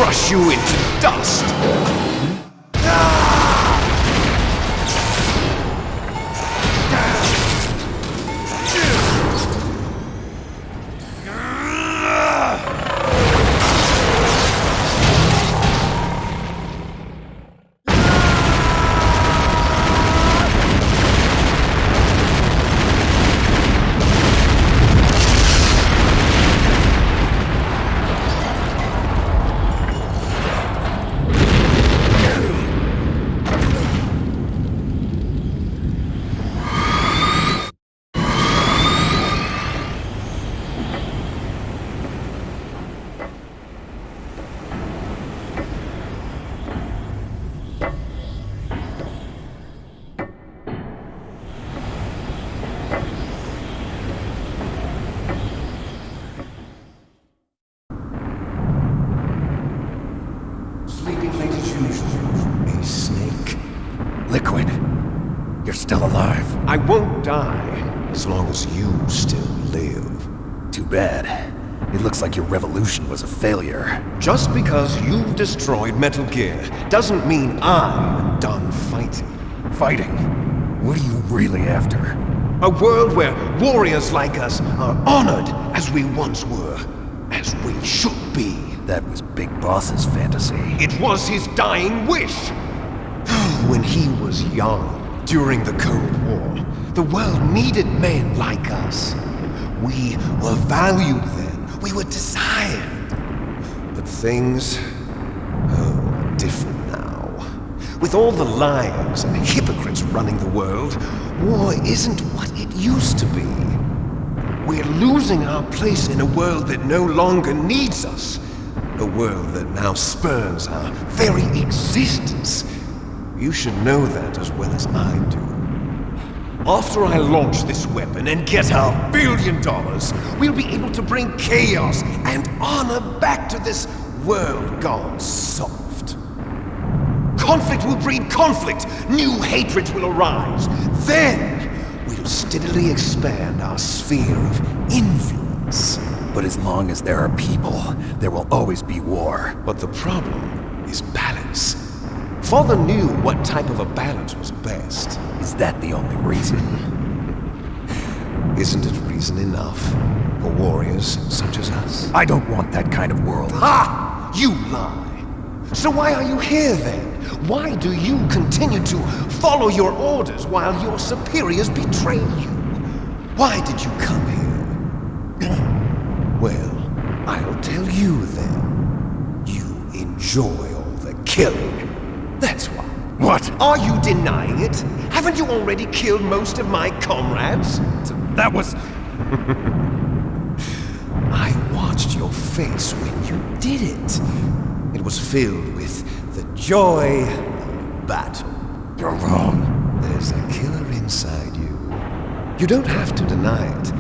crush you into dust. A snake. Liquid. You're still alive. I won't die as long as you still live. Too bad. It looks like your revolution was a failure. Just because you've destroyed Metal Gear doesn't mean I'm done fighting. Fighting? What are you really after? A world where warriors like us are honored as we once were, as we should be. That was Big Boss's fantasy. It was his dying wish. When he was young, during the Cold War, the world needed men like us. We were valued then. We were desired. But things are different now. With all the liars and hypocrites running the world, war isn't what it used to be. We're losing our place in a world that no longer needs us. A world that now spurns our very existence. You should know that as well as I do. After I launch this weapon and get our $1 billion, we'll be able to bring chaos and honor back to this world gone soft. Conflict will breed conflict. New hatred will arise. Then we'll steadily expand our sphere of influence. But as long as there are people, there will always be war. But the problem is balance. Father knew what type of a balance was best. Is that the only reason? Isn't it reason enough for warriors such as us? I don't want that kind of world. Ha! You lie! So why are you here then? Why do you continue to follow your orders while your superiors betray you? Why did you come here? Well, I'll tell you then. You enjoy all the killing. That's why. What? Are you denying it? Haven't you already killed most of my comrades? That was... I watched your face when you did it. It was filled with the joy of battle. You're wrong. There's a killer inside you. You don't have to deny it.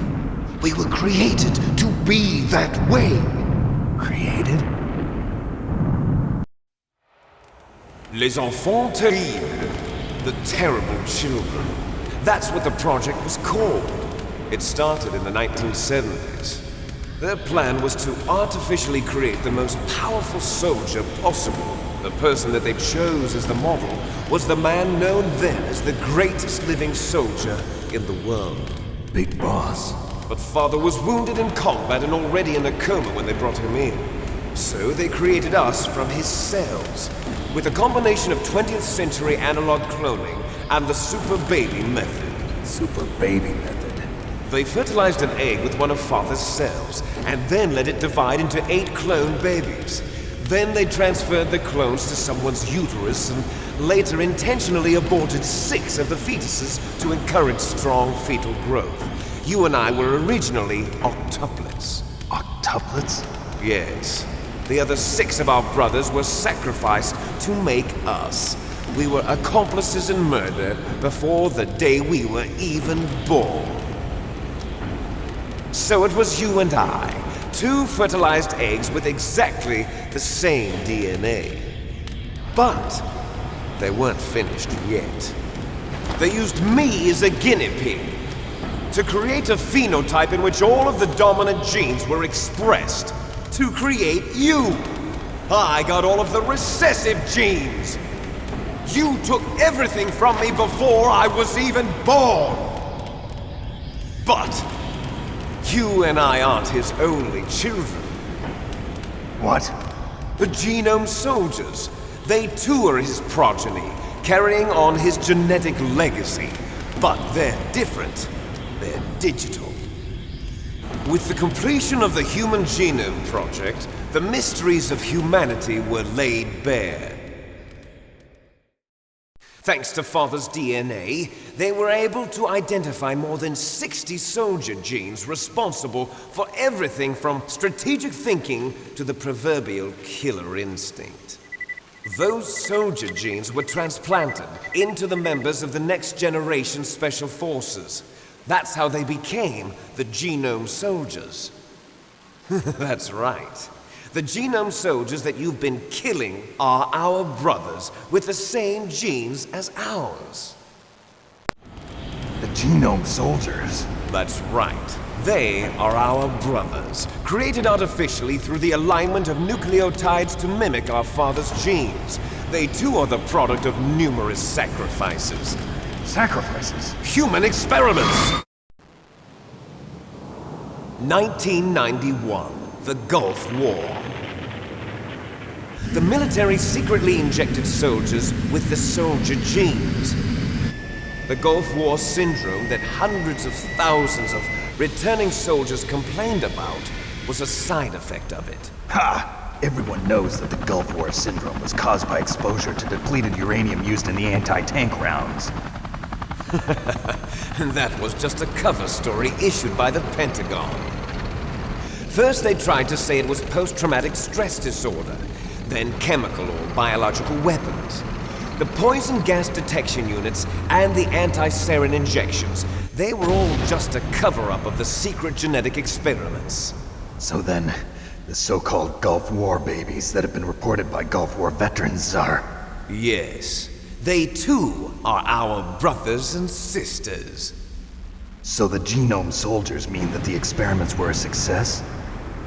We were created to be that way. Created? Les enfants terribles. The terrible children. That's what the project was called. It started in the 1970s. Their plan was to artificially create the most powerful soldier possible. The person that they chose as the model was the man known then as the greatest living soldier in the world. Big Boss. But Father was wounded in combat and already in a coma when they brought him in. So they created us from his cells, with a combination of 20th century analog cloning and the super baby method. Super baby method? They fertilized an egg with one of Father's cells, and then let it divide into 8 clone babies. Then they transferred the clones to someone's uterus and later intentionally aborted 6 of the fetuses to encourage strong fetal growth. You and I were originally octuplets. Octuplets? Yes. The other 6 of our brothers were sacrificed to make us. We were accomplices in murder before the day we were even born. So it was you and I, 2 fertilized eggs with exactly the same DNA. But they weren't finished yet. They used me as a guinea pig to create a phenotype in which all of the dominant genes were expressed, to create you. I got all of the recessive genes. You took everything from me before I was even born. But you and I aren't his only children. What? The Genome Soldiers. They too are his progeny, carrying on his genetic legacy. But they're different. They're digital. With the completion of the Human Genome Project, the mysteries of humanity were laid bare. Thanks to Father's DNA, they were able to identify more than 60 soldier genes responsible for everything from strategic thinking to the proverbial killer instinct. Those soldier genes were transplanted into the members of the next generation Special Forces. That's how they became the Genome Soldiers. That's right. The Genome Soldiers that you've been killing are our brothers with the same genes as ours. The Genome Soldiers? That's right. They are our brothers, created artificially through the alignment of nucleotides to mimic our father's genes. They too are the product of numerous sacrifices. Sacrifices? Human experiments! 1991, the Gulf War. The military secretly injected soldiers with the soldier genes. The Gulf War syndrome that hundreds of thousands of returning soldiers complained about was a side effect of it. Ha! Everyone knows that the Gulf War syndrome was caused by exposure to depleted uranium used in the anti-tank rounds. And that was just a cover story issued by the Pentagon. First they tried to say it was post-traumatic stress disorder, then chemical or biological weapons. The poison gas detection units and the anti-sarin injections, they were all just a cover-up of the secret genetic experiments. So then, the so-called Gulf War babies that have been reported by Gulf War veterans are... Yes. They too are our brothers and sisters. So the Genome Soldiers mean that the experiments were a success?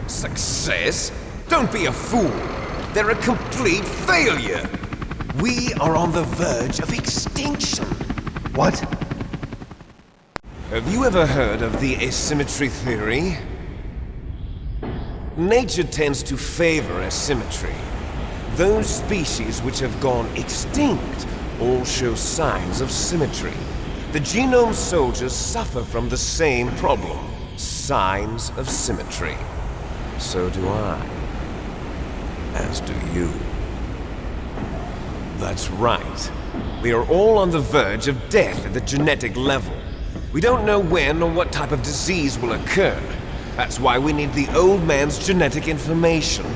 Success? Don't be a fool. They're a complete failure. We are on the verge of extinction. What? Have you ever heard of the asymmetry theory? Nature tends to favor asymmetry. Those species which have gone extinct all show signs of symmetry. The Genome Soldiers suffer from the same problem, signs of symmetry. So do I. As do you. That's right. We are all on the verge of death at the genetic level. We don't know when or what type of disease will occur. That's why we need the old man's genetic information.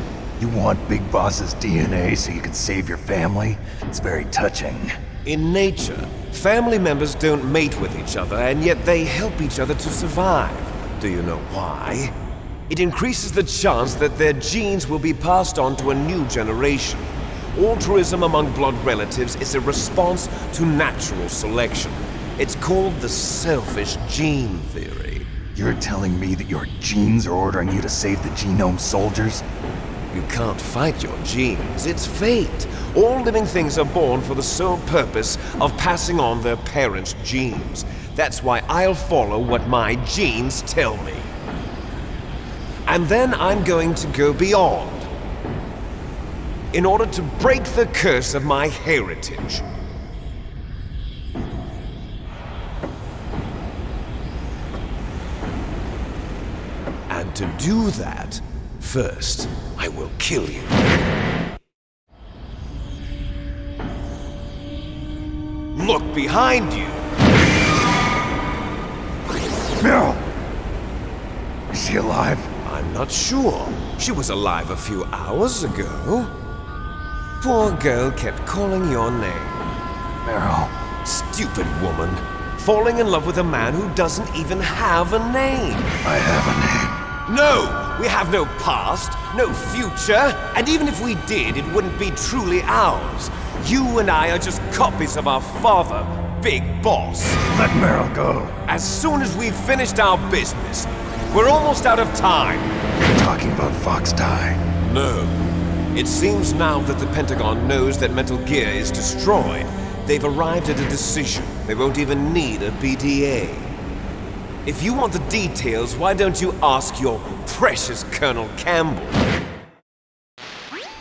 You want Big Boss's DNA so you can save your family? It's very touching. In nature, family members don't mate with each other, and yet they help each other to survive. Do you know why? It increases the chance that their genes will be passed on to a new generation. Altruism among blood relatives is a response to natural selection. It's called the selfish gene theory. You're telling me that your genes are ordering you to save the Genome Soldiers? You can't fight your genes. It's fate. All living things are born for the sole purpose of passing on their parents' genes. That's why I'll follow what my genes tell me. And then I'm going to go beyond, in order to break the curse of my heritage. And to do that, first, I will kill you. Look behind you! Meryl! Is she alive? I'm not sure. She was alive a few hours ago. Poor girl kept calling your name. Meryl. Stupid woman. Falling in love with a man who doesn't even have a name. I have a name. No! We have no past, no future, and even if we did, it wouldn't be truly ours. You and I are just copies of our father, Big Boss. Let Meryl go. As soon as we've finished our business, we're almost out of time. You're talking about FoxDie. No. It seems now that the Pentagon knows that Metal Gear is destroyed. They've arrived at a decision. They won't even need a BDA. If you want the details, why don't you ask your precious Colonel Campbell?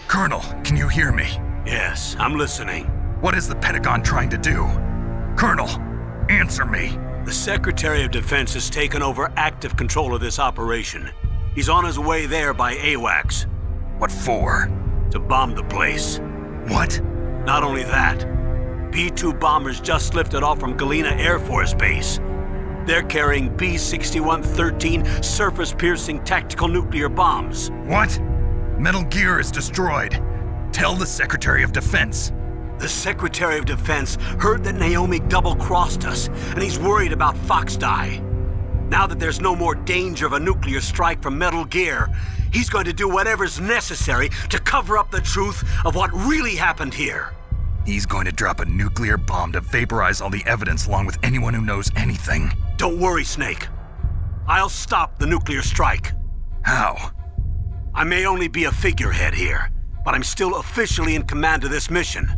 Colonel, can you hear me? Yes, I'm listening. What is the Pentagon trying to do? Colonel, answer me. The Secretary of Defense has taken over active control of this operation. He's on his way there by AWACS. What for? To bomb the place. What? Not only that, B-2 bombers just lifted off from Galena Air Force Base. They're carrying B-6113 surface-piercing tactical nuclear bombs. What? Metal Gear is destroyed. Tell the Secretary of Defense. The Secretary of Defense heard that Naomi double-crossed us, and he's worried about FoxDie. Now that there's no more danger of a nuclear strike from Metal Gear, he's going to do whatever's necessary to cover up the truth of what really happened here. He's going to drop a nuclear bomb to vaporize all the evidence along with anyone who knows anything. Don't worry, Snake. I'll stop the nuclear strike. How? I may only be a figurehead here, but I'm still officially in command of this mission.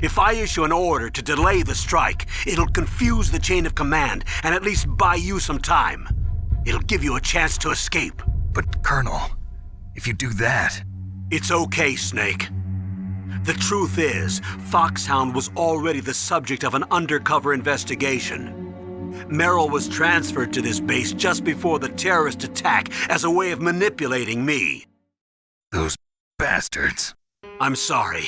If I issue an order to delay the strike, it'll confuse the chain of command and at least buy you some time. It'll give you a chance to escape. But, Colonel, if you do that... It's okay, Snake. The truth is, Foxhound was already the subject of an undercover investigation. Merrill was transferred to this base just before the terrorist attack as a way of manipulating me. Those bastards. I'm sorry.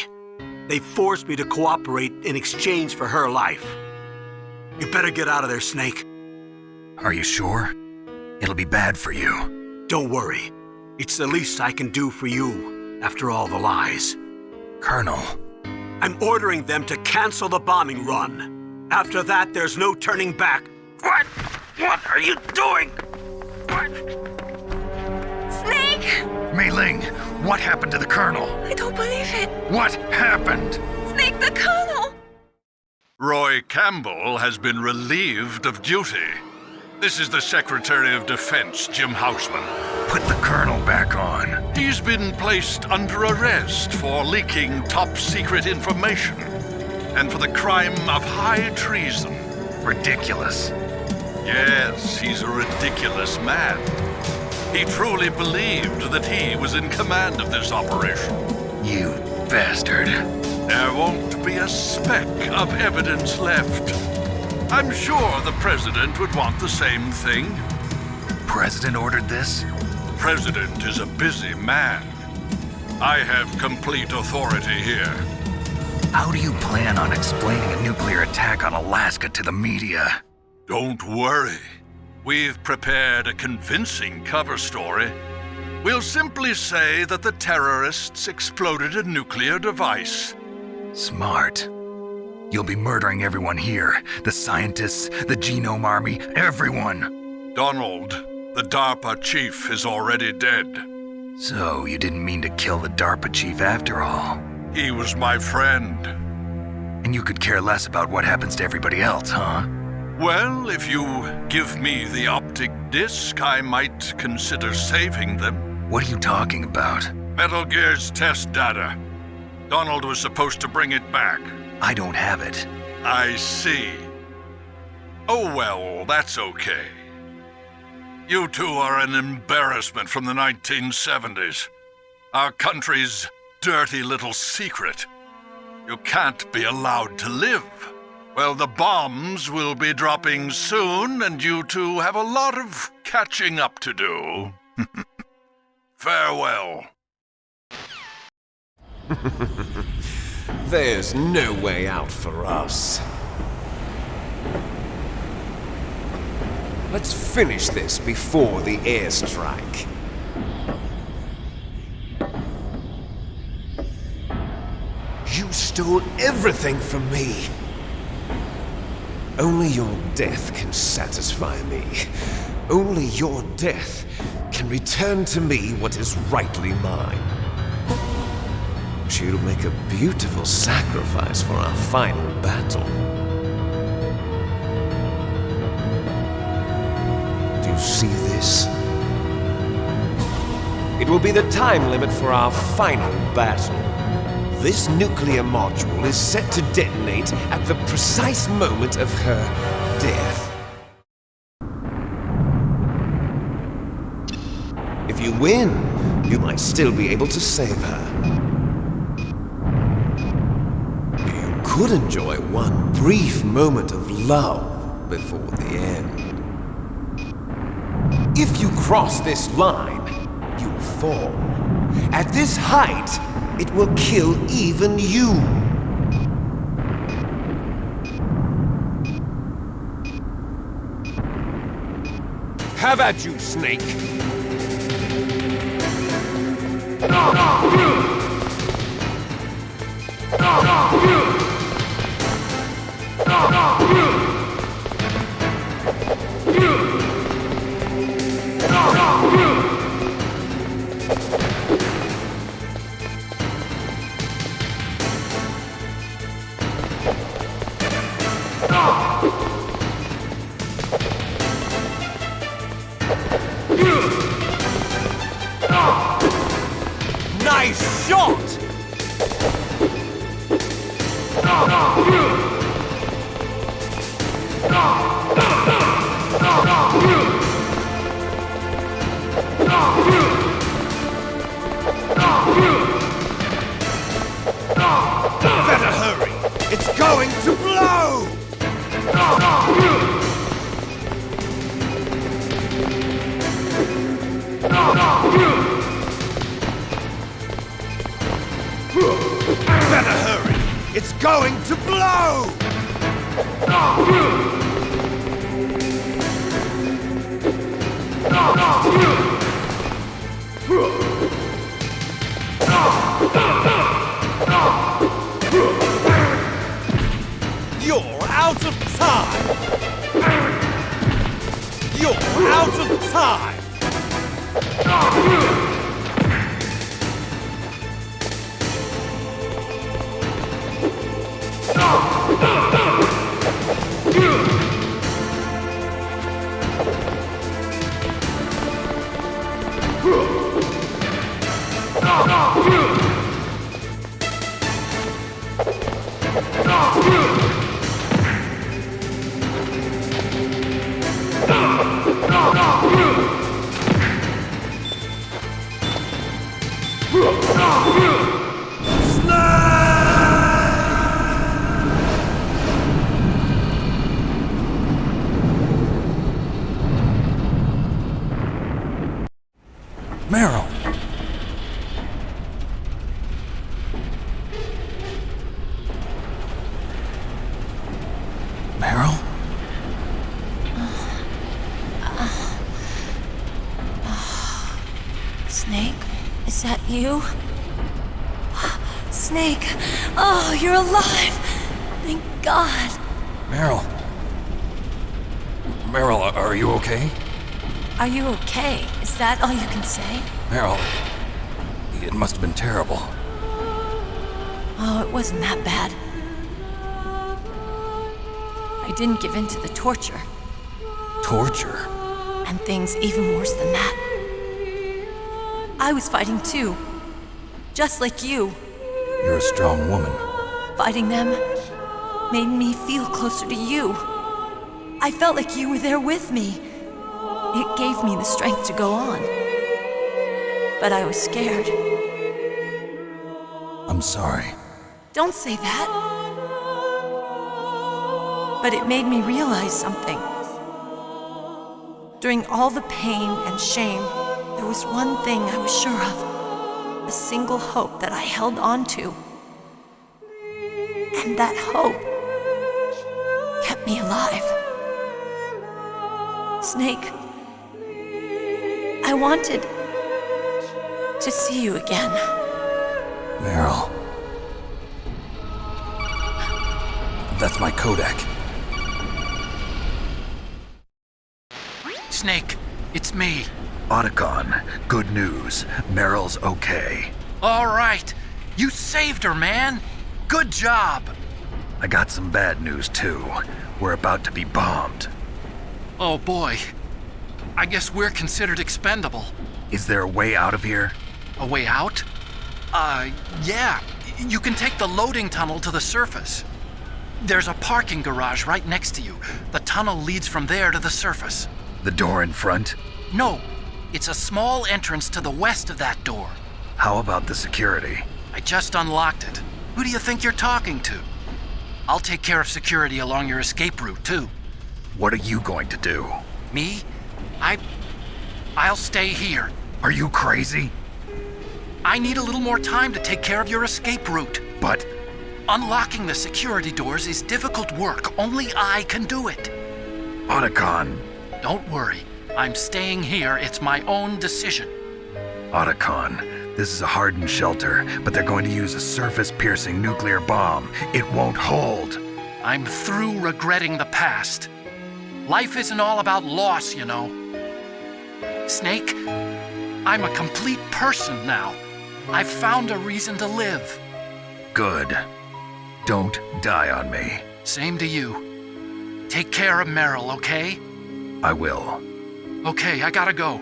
They forced me to cooperate in exchange for her life. You better get out of there, Snake. Are you sure? It'll be bad for you. Don't worry. It's the least I can do for you, after all the lies. Colonel. I'm ordering them to cancel the bombing run. After that, there's no turning back. What? What are you doing? What? Snake! Mei Ling, what happened to the Colonel? I don't believe it. What happened? Snake, the Colonel! Roy Campbell has been relieved of duty. This is the Secretary of Defense, Jim Houseman. Put the Colonel back on. He's been placed under arrest for leaking top-secret information and for the crime of high treason. Ridiculous. Yes, he's a ridiculous man. He truly believed that he was in command of this operation. You bastard. There won't be a speck of evidence left. I'm sure the President would want the same thing. President ordered this? President is a busy man. I have complete authority here. How do you plan on explaining a nuclear attack on Alaska to the media? Don't worry. We've prepared a convincing cover story. We'll simply say that the terrorists exploded a nuclear device. Smart. You'll be murdering everyone here. The scientists, the Genome Army, everyone. Donald, the DARPA chief, is already dead. So you didn't mean to kill the DARPA chief after all. He was my friend. And you could care less about what happens to everybody else, huh? Well, if you give me the optic disc, I might consider saving them. What are you talking about? Metal Gear's test data. Donald was supposed to bring it back. I don't have it. I see. Oh well, that's okay. You two are an embarrassment from the 1970s. Our country's dirty little secret. You can't be allowed to live. Well, the bombs will be dropping soon, and you two have a lot of catching up to do. Farewell. There's no way out for us. Let's finish this before the airstrike. You stole everything from me. Only your death can satisfy me. Only your death can return to me what is rightly mine. She'll make a beautiful sacrifice for our final battle. Do you see this? It will be the time limit for our final battle. This nuclear module is set to detonate at the precise moment of her death. If you win, you might still be able to save her. You could enjoy one brief moment of love before the end. If you cross this line, you'll fall. At this height, it will kill even you. Have at you, Snake. Nice shot! Better hurry! It's going to blow! Better hurry! It's going to blow! You're out of time! You're out of time! Meryl! Meryl? Snake, is that you? Snake! Oh, you're alive! Thank God! Meryl? Meryl, are you okay? Are you okay? Is that all you can say? Meryl, it must have been terrible. Oh, it wasn't that bad. I didn't give in to the torture. Torture? And things even worse than that. I was fighting too. Just like you. You're a strong woman. Fighting them made me feel closer to you. I felt like you were there with me. It gave me the strength to go on. But I was scared. I'm sorry. Don't say that. But it made me realize something. During all the pain and shame, there was one thing I was sure of. A single hope that I held on to. And that hope kept me alive. Snake, I wanted to see you again. Meryl. That's my Kodak. Snake, it's me. Otacon, good news. Meryl's okay. All right. You saved her, man. Good job. I got some bad news, too. We're about to be bombed. Oh, boy. I guess we're considered expendable. Is there a way out of here? A way out? Yeah. You can take the loading tunnel to the surface. There's a parking garage right next to you. The tunnel leads from there to the surface. The door in front? No, it's a small entrance to the west of that door. How about the security? I just unlocked it. Who do you think you're talking to? I'll take care of security along your escape route, too. What are you going to do? Me? I'll stay here. Are you crazy? I need a little more time to take care of your escape route. But unlocking the security doors is difficult work. Only I can do it. Otacon. Don't worry. I'm staying here. It's my own decision. Otacon, this is a hardened shelter, but they're going to use a surface-piercing nuclear bomb. It won't hold. I'm through regretting the past. Life isn't all about loss, you know. Snake, I'm a complete person now. I've found a reason to live. Good. Don't die on me. Same to you. Take care of Meryl, okay? I will. Okay, I gotta go.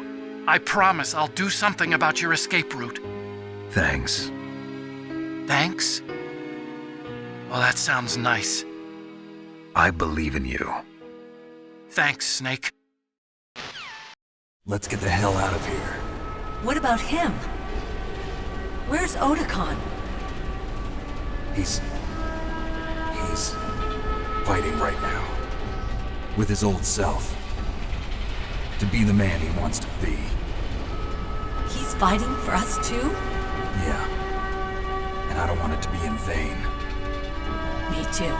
I promise I'll do something about your escape route. Thanks. Thanks? Well, that sounds nice. I believe in you. Thanks, Snake. Let's get the hell out of here. What about him? Where's Otacon? He's fighting right now. With his old self. To be the man he wants to be. He's fighting for us too? Yeah. And I don't want it to be in vain. Me too.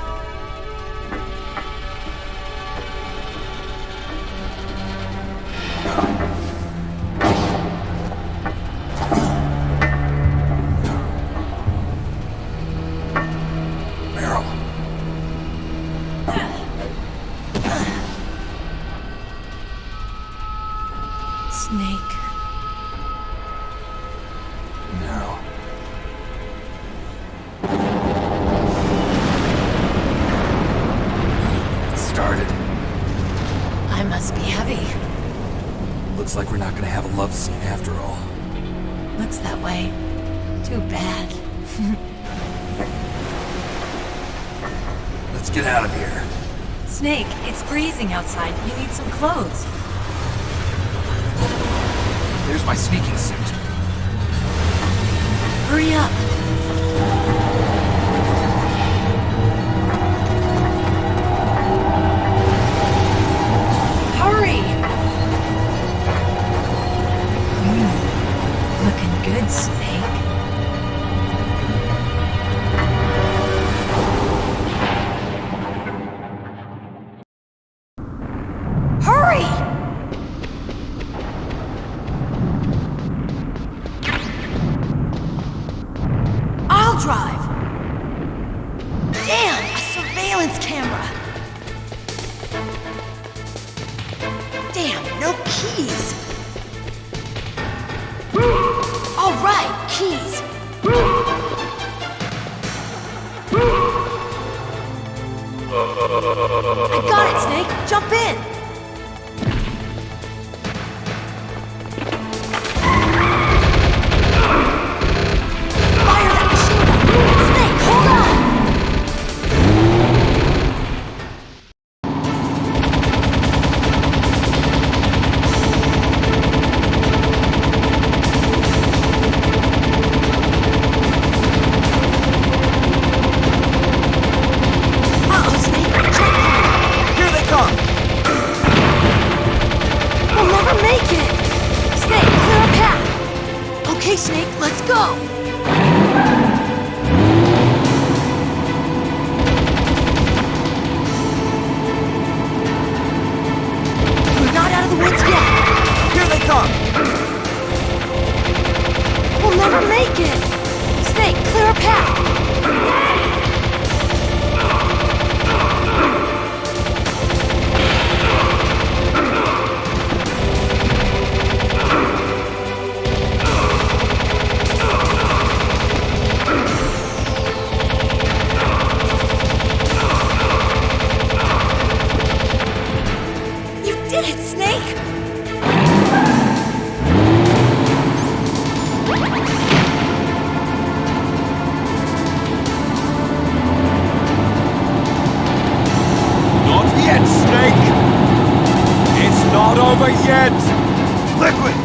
Snake. No. It started. I must be heavy. Looks like we're not gonna have a love scene after all. Looks that way. Too bad. Let's get out of here. Snake, it's freezing outside. You need some clothes. There's my sneaking suit. Hurry up. Hurry! Looking good, Snake. Hurry! I'll drive! Damn, a surveillance camera! Damn, no keys! All right, keys! I got it, Snake! Jump in! Fire that machine gun! Snake, hold on! Uh-oh, Snake! Check! Here they come! We'll never make it! Snake, clear a path! Okay, Snake, let's go! We're not out of the woods yet! Here they come! We'll never make it! Snake, clear a path! You did it, Snake! over yet! Liquid!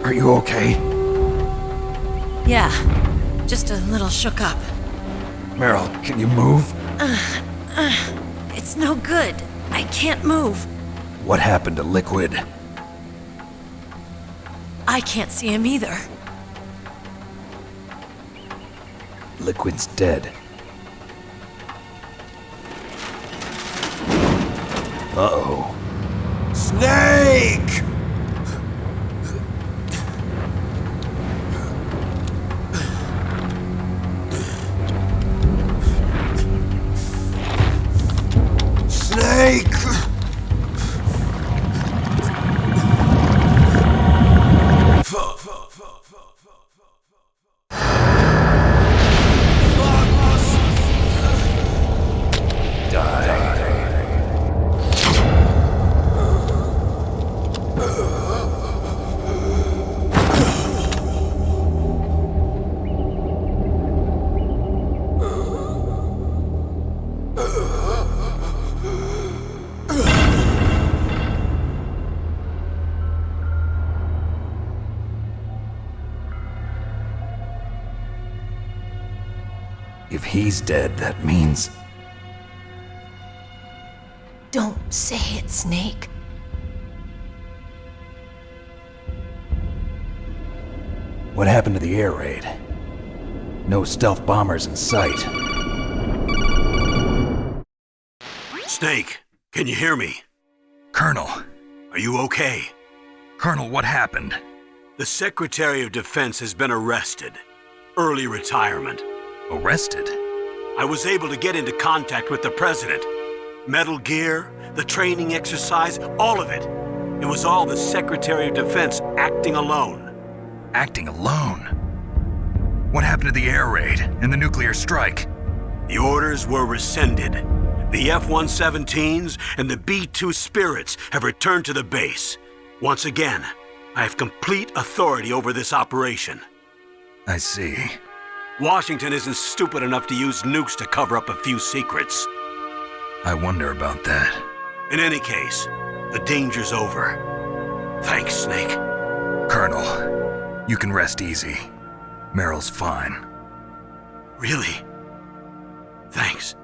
Are you okay? Yeah, just a little shook up. Meryl, can you move? It's no good. I can't move. What happened to Liquid? I can't see him either. Liquid's dead. Uh-oh. Snake! Snake! If he's dead, that means... Don't say it, Snake. What happened to the air raid? No stealth bombers in sight. Snake, can you hear me? Colonel. Are you okay? Colonel, what happened? The Secretary of Defense has been arrested. Early retirement. Arrested? I was able to get into contact with the President. Metal Gear, the training exercise, all of it. It was all the Secretary of Defense acting alone. Acting alone? What happened to the air raid and the nuclear strike? The orders were rescinded. The F-117s and the B-2 Spirits have returned to the base. Once again, I have complete authority over this operation. I see. Washington isn't stupid enough to use nukes to cover up a few secrets. I wonder about that. In any case, the danger's over. Thanks, Snake. Colonel, you can rest easy. Meryl's fine. Really? Thanks.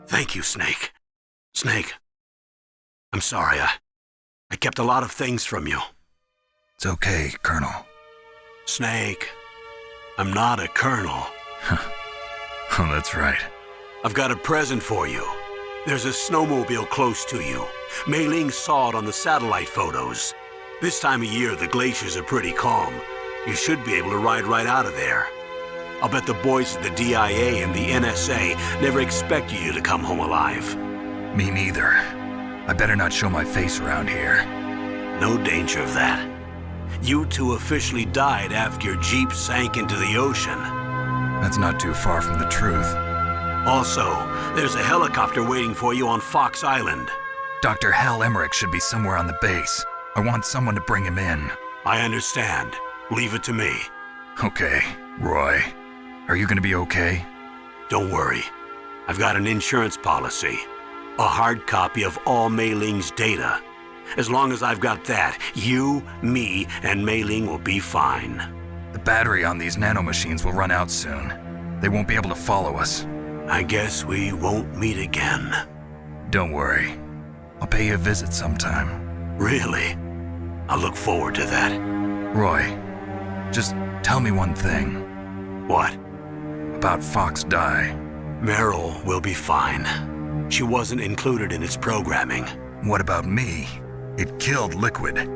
Thank you, Snake. Snake, I'm sorry. I kept a lot of things from you. It's okay, Colonel. Snake, I'm not a colonel. Oh, that's right. I've got a present for you. There's a snowmobile close to you. Mei Ling saw it on the satellite photos. This time of year, the glaciers are pretty calm. You should be able to ride right out of there. I'll bet the boys at the DIA and the NSA never expected you to come home alive. Me neither. I better not show my face around here. No danger of that. You two officially died after your Jeep sank into the ocean. That's not too far from the truth. Also, there's a helicopter waiting for you on Fox Island. Dr. Hal Emmerich should be somewhere on the base. I want someone to bring him in. I understand. Leave it to me. Okay, Roy. Are you gonna be okay? Don't worry. I've got an insurance policy. A hard copy of all Mei Ling's data. As long as I've got that, you, me, and Mei Ling will be fine. The battery on these nanomachines will run out soon. They won't be able to follow us. I guess we won't meet again. Don't worry. I'll pay you a visit sometime. Really? I look forward to that. Roy, just tell me one thing. What? About FoxDie. Meryl will be fine. She wasn't included in its programming. What about me? It killed Liquid.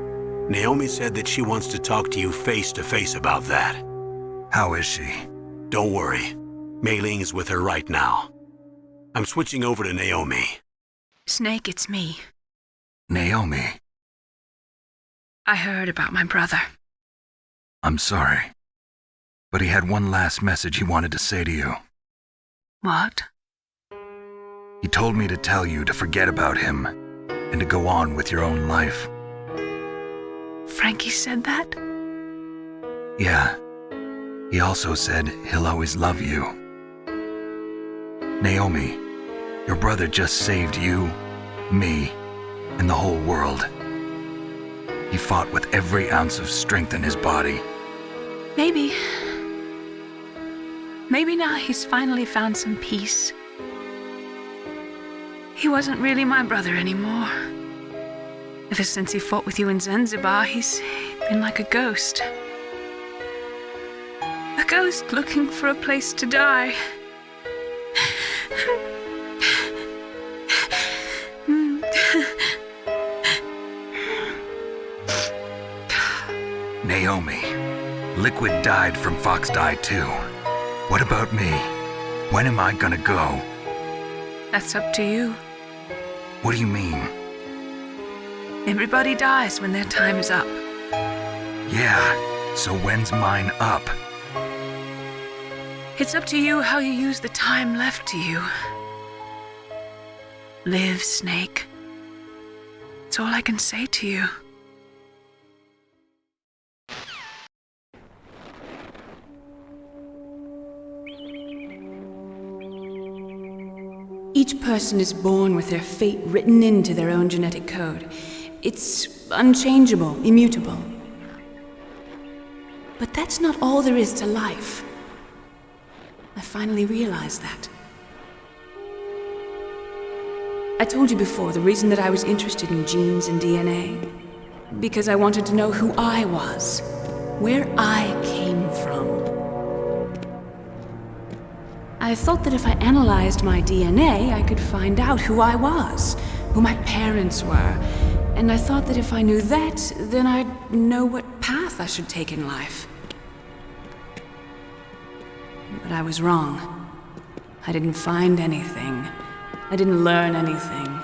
Naomi said that she wants to talk to you face to face about that. How is she? Don't worry. Mei Ling is with her right now. I'm switching over to Naomi. Snake, it's me. Naomi. I heard about my brother. I'm sorry. But he had one last message he wanted to say to you. What? He told me to tell you to forget about him and to go on with your own life. Frankie said that? Yeah. He also said he'll always love you. Naomi, your brother just saved you, me, and the whole world. He fought with every ounce of strength in his body. Maybe now he's finally found some peace. He wasn't really my brother anymore. Ever since he fought with you in Zanzibar, he's been like a ghost. A ghost looking for a place to die. Naomi, Liquid died from FoxDie too. What about me? When am I gonna go? That's up to you. What do you mean? Everybody dies when their time is up. Yeah, so when's mine up? It's up to you how you use the time left to you. Live, Snake. That's all I can say to you. Each person is born with their fate written into their own genetic code. It's unchangeable, immutable. But that's not all there is to life. I finally realized that. I told you before the reason that I was interested in genes and DNA. Because I wanted to know who I was, where I came from. I thought that if I analyzed my DNA, I could find out who I was, who my parents were. And I thought that if I knew that, then I'd know what path I should take in life. But I was wrong. I didn't find anything. I didn't learn anything.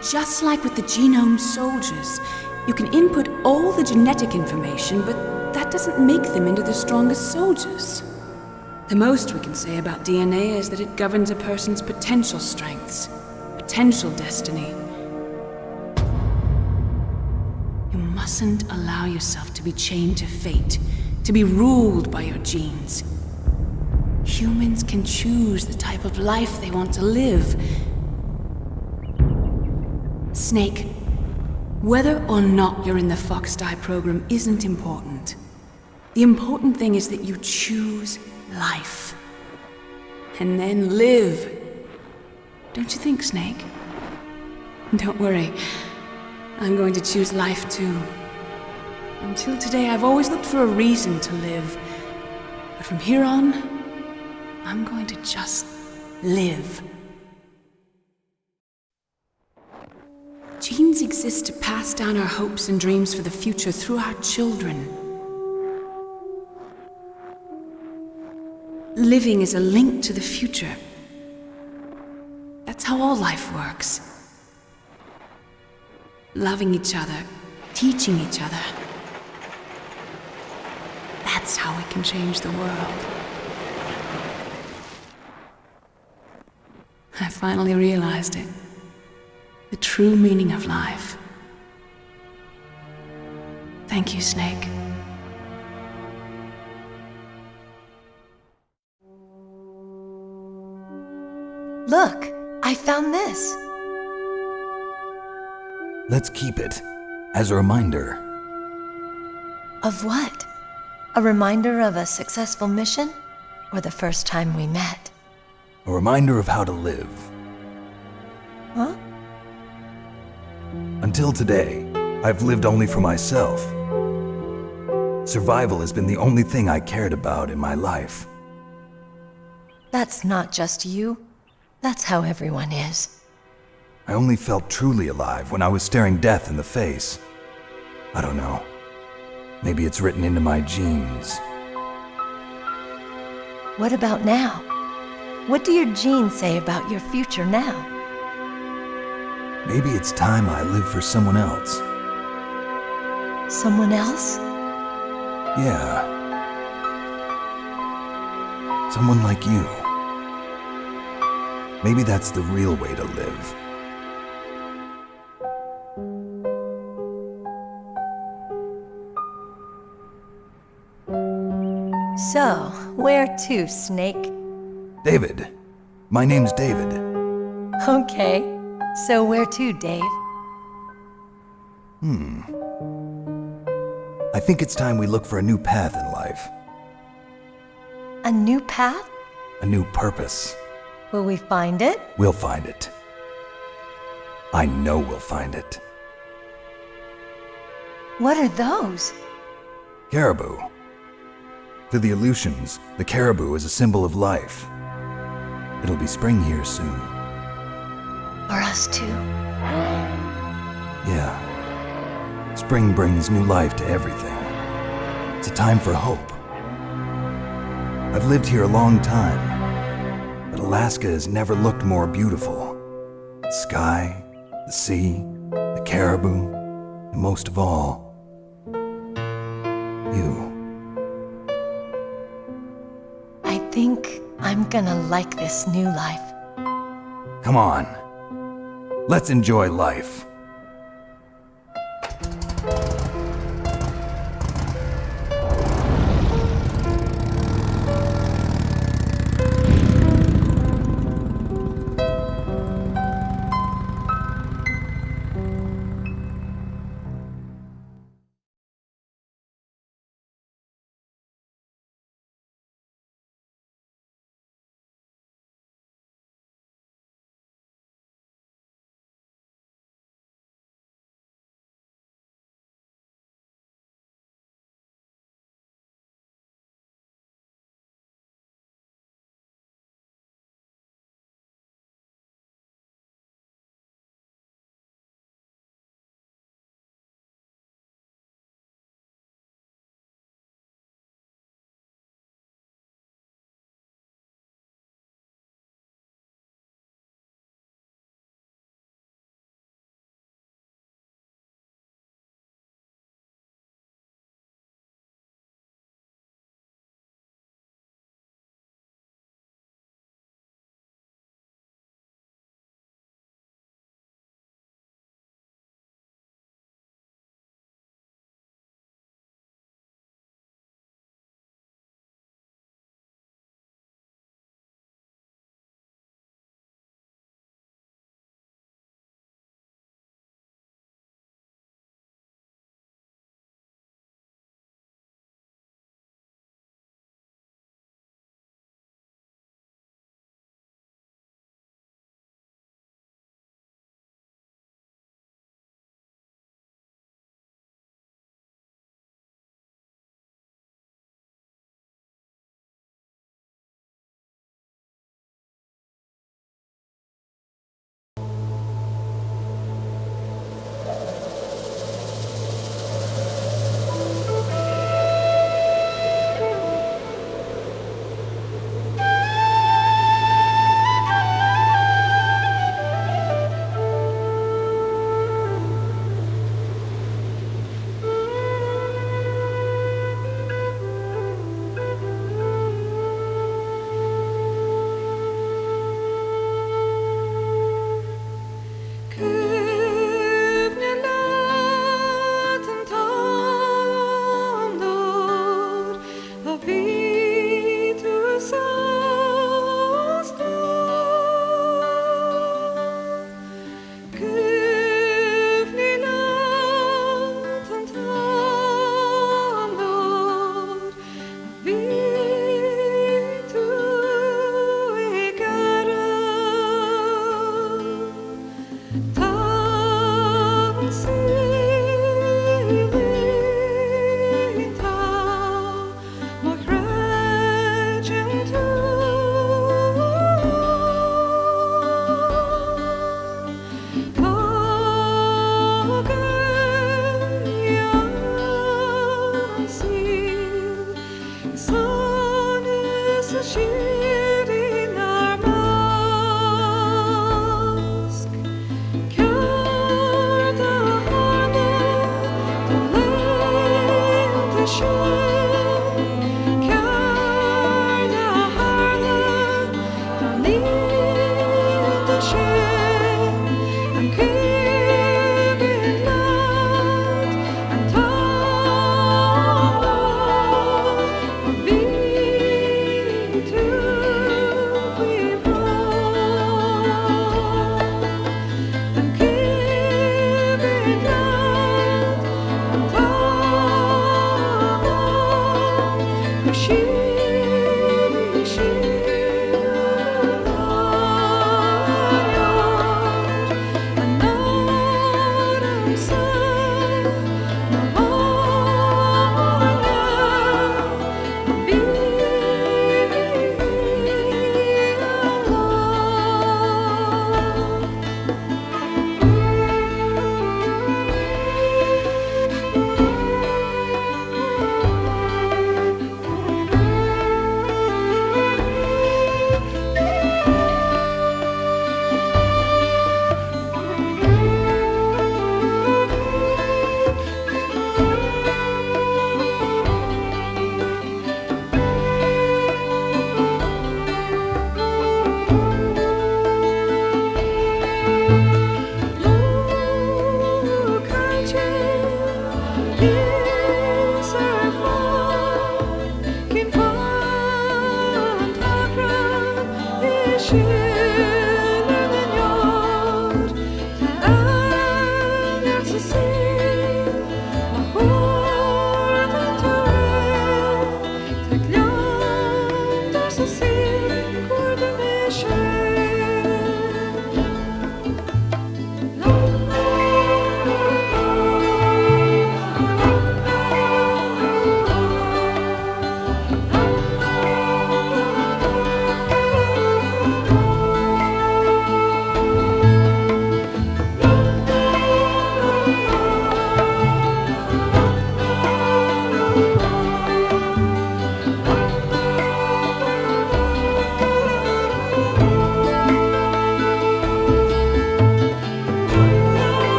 Just like with the genome soldiers, you can input all the genetic information, but that doesn't make them into the strongest soldiers. The most we can say about DNA is that it governs a person's potential strengths, potential destiny. You mustn't allow yourself to be chained to fate, to be ruled by your genes. Humans can choose the type of life they want to live. Snake, whether or not you're in the FoxDie program isn't important. The important thing is that you choose life. And then live. Don't you think, Snake? Don't worry. I'm going to choose life too. Until today, I've always looked for a reason to live. But from here on, I'm going to just live. Genes exist to pass down our hopes and dreams for the future through our children. Living is a link to the future. That's how all life works. Loving each other, teaching each other. That's how we can change the world. I finally realized it. The true meaning of life. Thank you, Snake. Look, I found this. Let's keep it as a reminder. Of what? A reminder of a successful mission? Or the first time we met? A reminder of how to live. Huh? Until today, I've lived only for myself. Survival has been the only thing I cared about in my life. That's not just you. That's how everyone is. I only felt truly alive when I was staring death in the face. I don't know. Maybe it's written into my genes. What about now? What do your genes say about your future now? Maybe it's time I live for someone else. Someone else? Yeah. Someone like you. Maybe that's the real way to live. So, where to, Snake? David. My name's David. Okay. So where to, Dave? I think it's time we look for a new path in life. A new path? A new purpose. Will we find it? We'll find it. I know we'll find it. What are those? Caribou. To the Aleutians, the caribou is a symbol of life. It'll be spring here soon. For us too? Yeah. Spring brings new life to everything. It's a time for hope. I've lived here a long time, but Alaska has never looked more beautiful. The sky, the sea, the caribou, and most of all, you. I think I'm gonna like this new life. Come on. Let's enjoy life.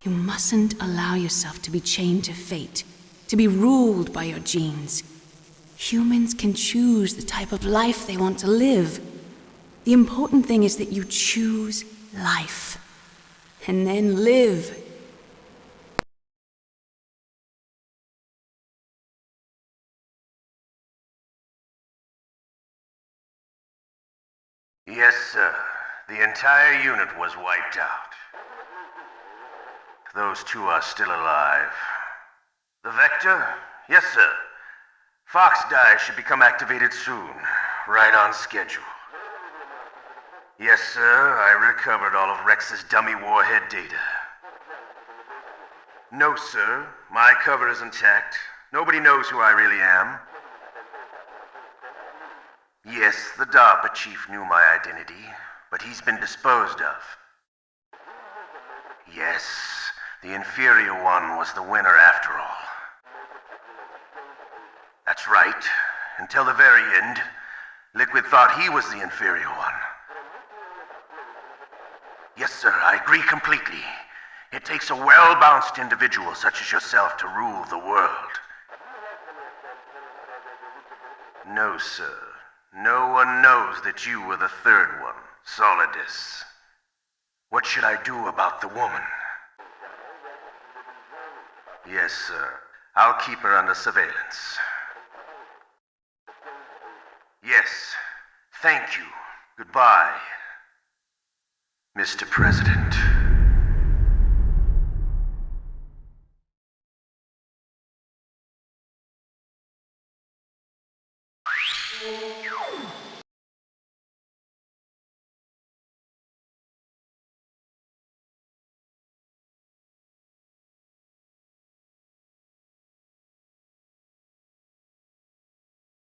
You mustn't allow yourself to be chained to fate, to be ruled by your genes. Humans can choose the type of life they want to live. The important thing is that you choose life, and then live. Yes, sir. The entire unit was wiped out. Those two are still alive. The Vector? Yes, sir. FoxDie should become activated soon. Right on schedule. Yes, sir. I recovered all of Rex's dummy warhead data. No, sir. My cover is intact. Nobody knows who I really am. Yes, the DARPA chief knew my identity, but he's been disposed of. Yes, the inferior one was the winner after all. That's right. Until the very end, Liquid thought he was the inferior one. Yes, sir, I agree completely. It takes a well-balanced individual such as yourself to rule the world. No, sir. No one knows that you were the third one, Solidus. What should I do about the woman? Yes, sir. I'll keep her under surveillance. Yes. Thank you. Goodbye, Mr. President.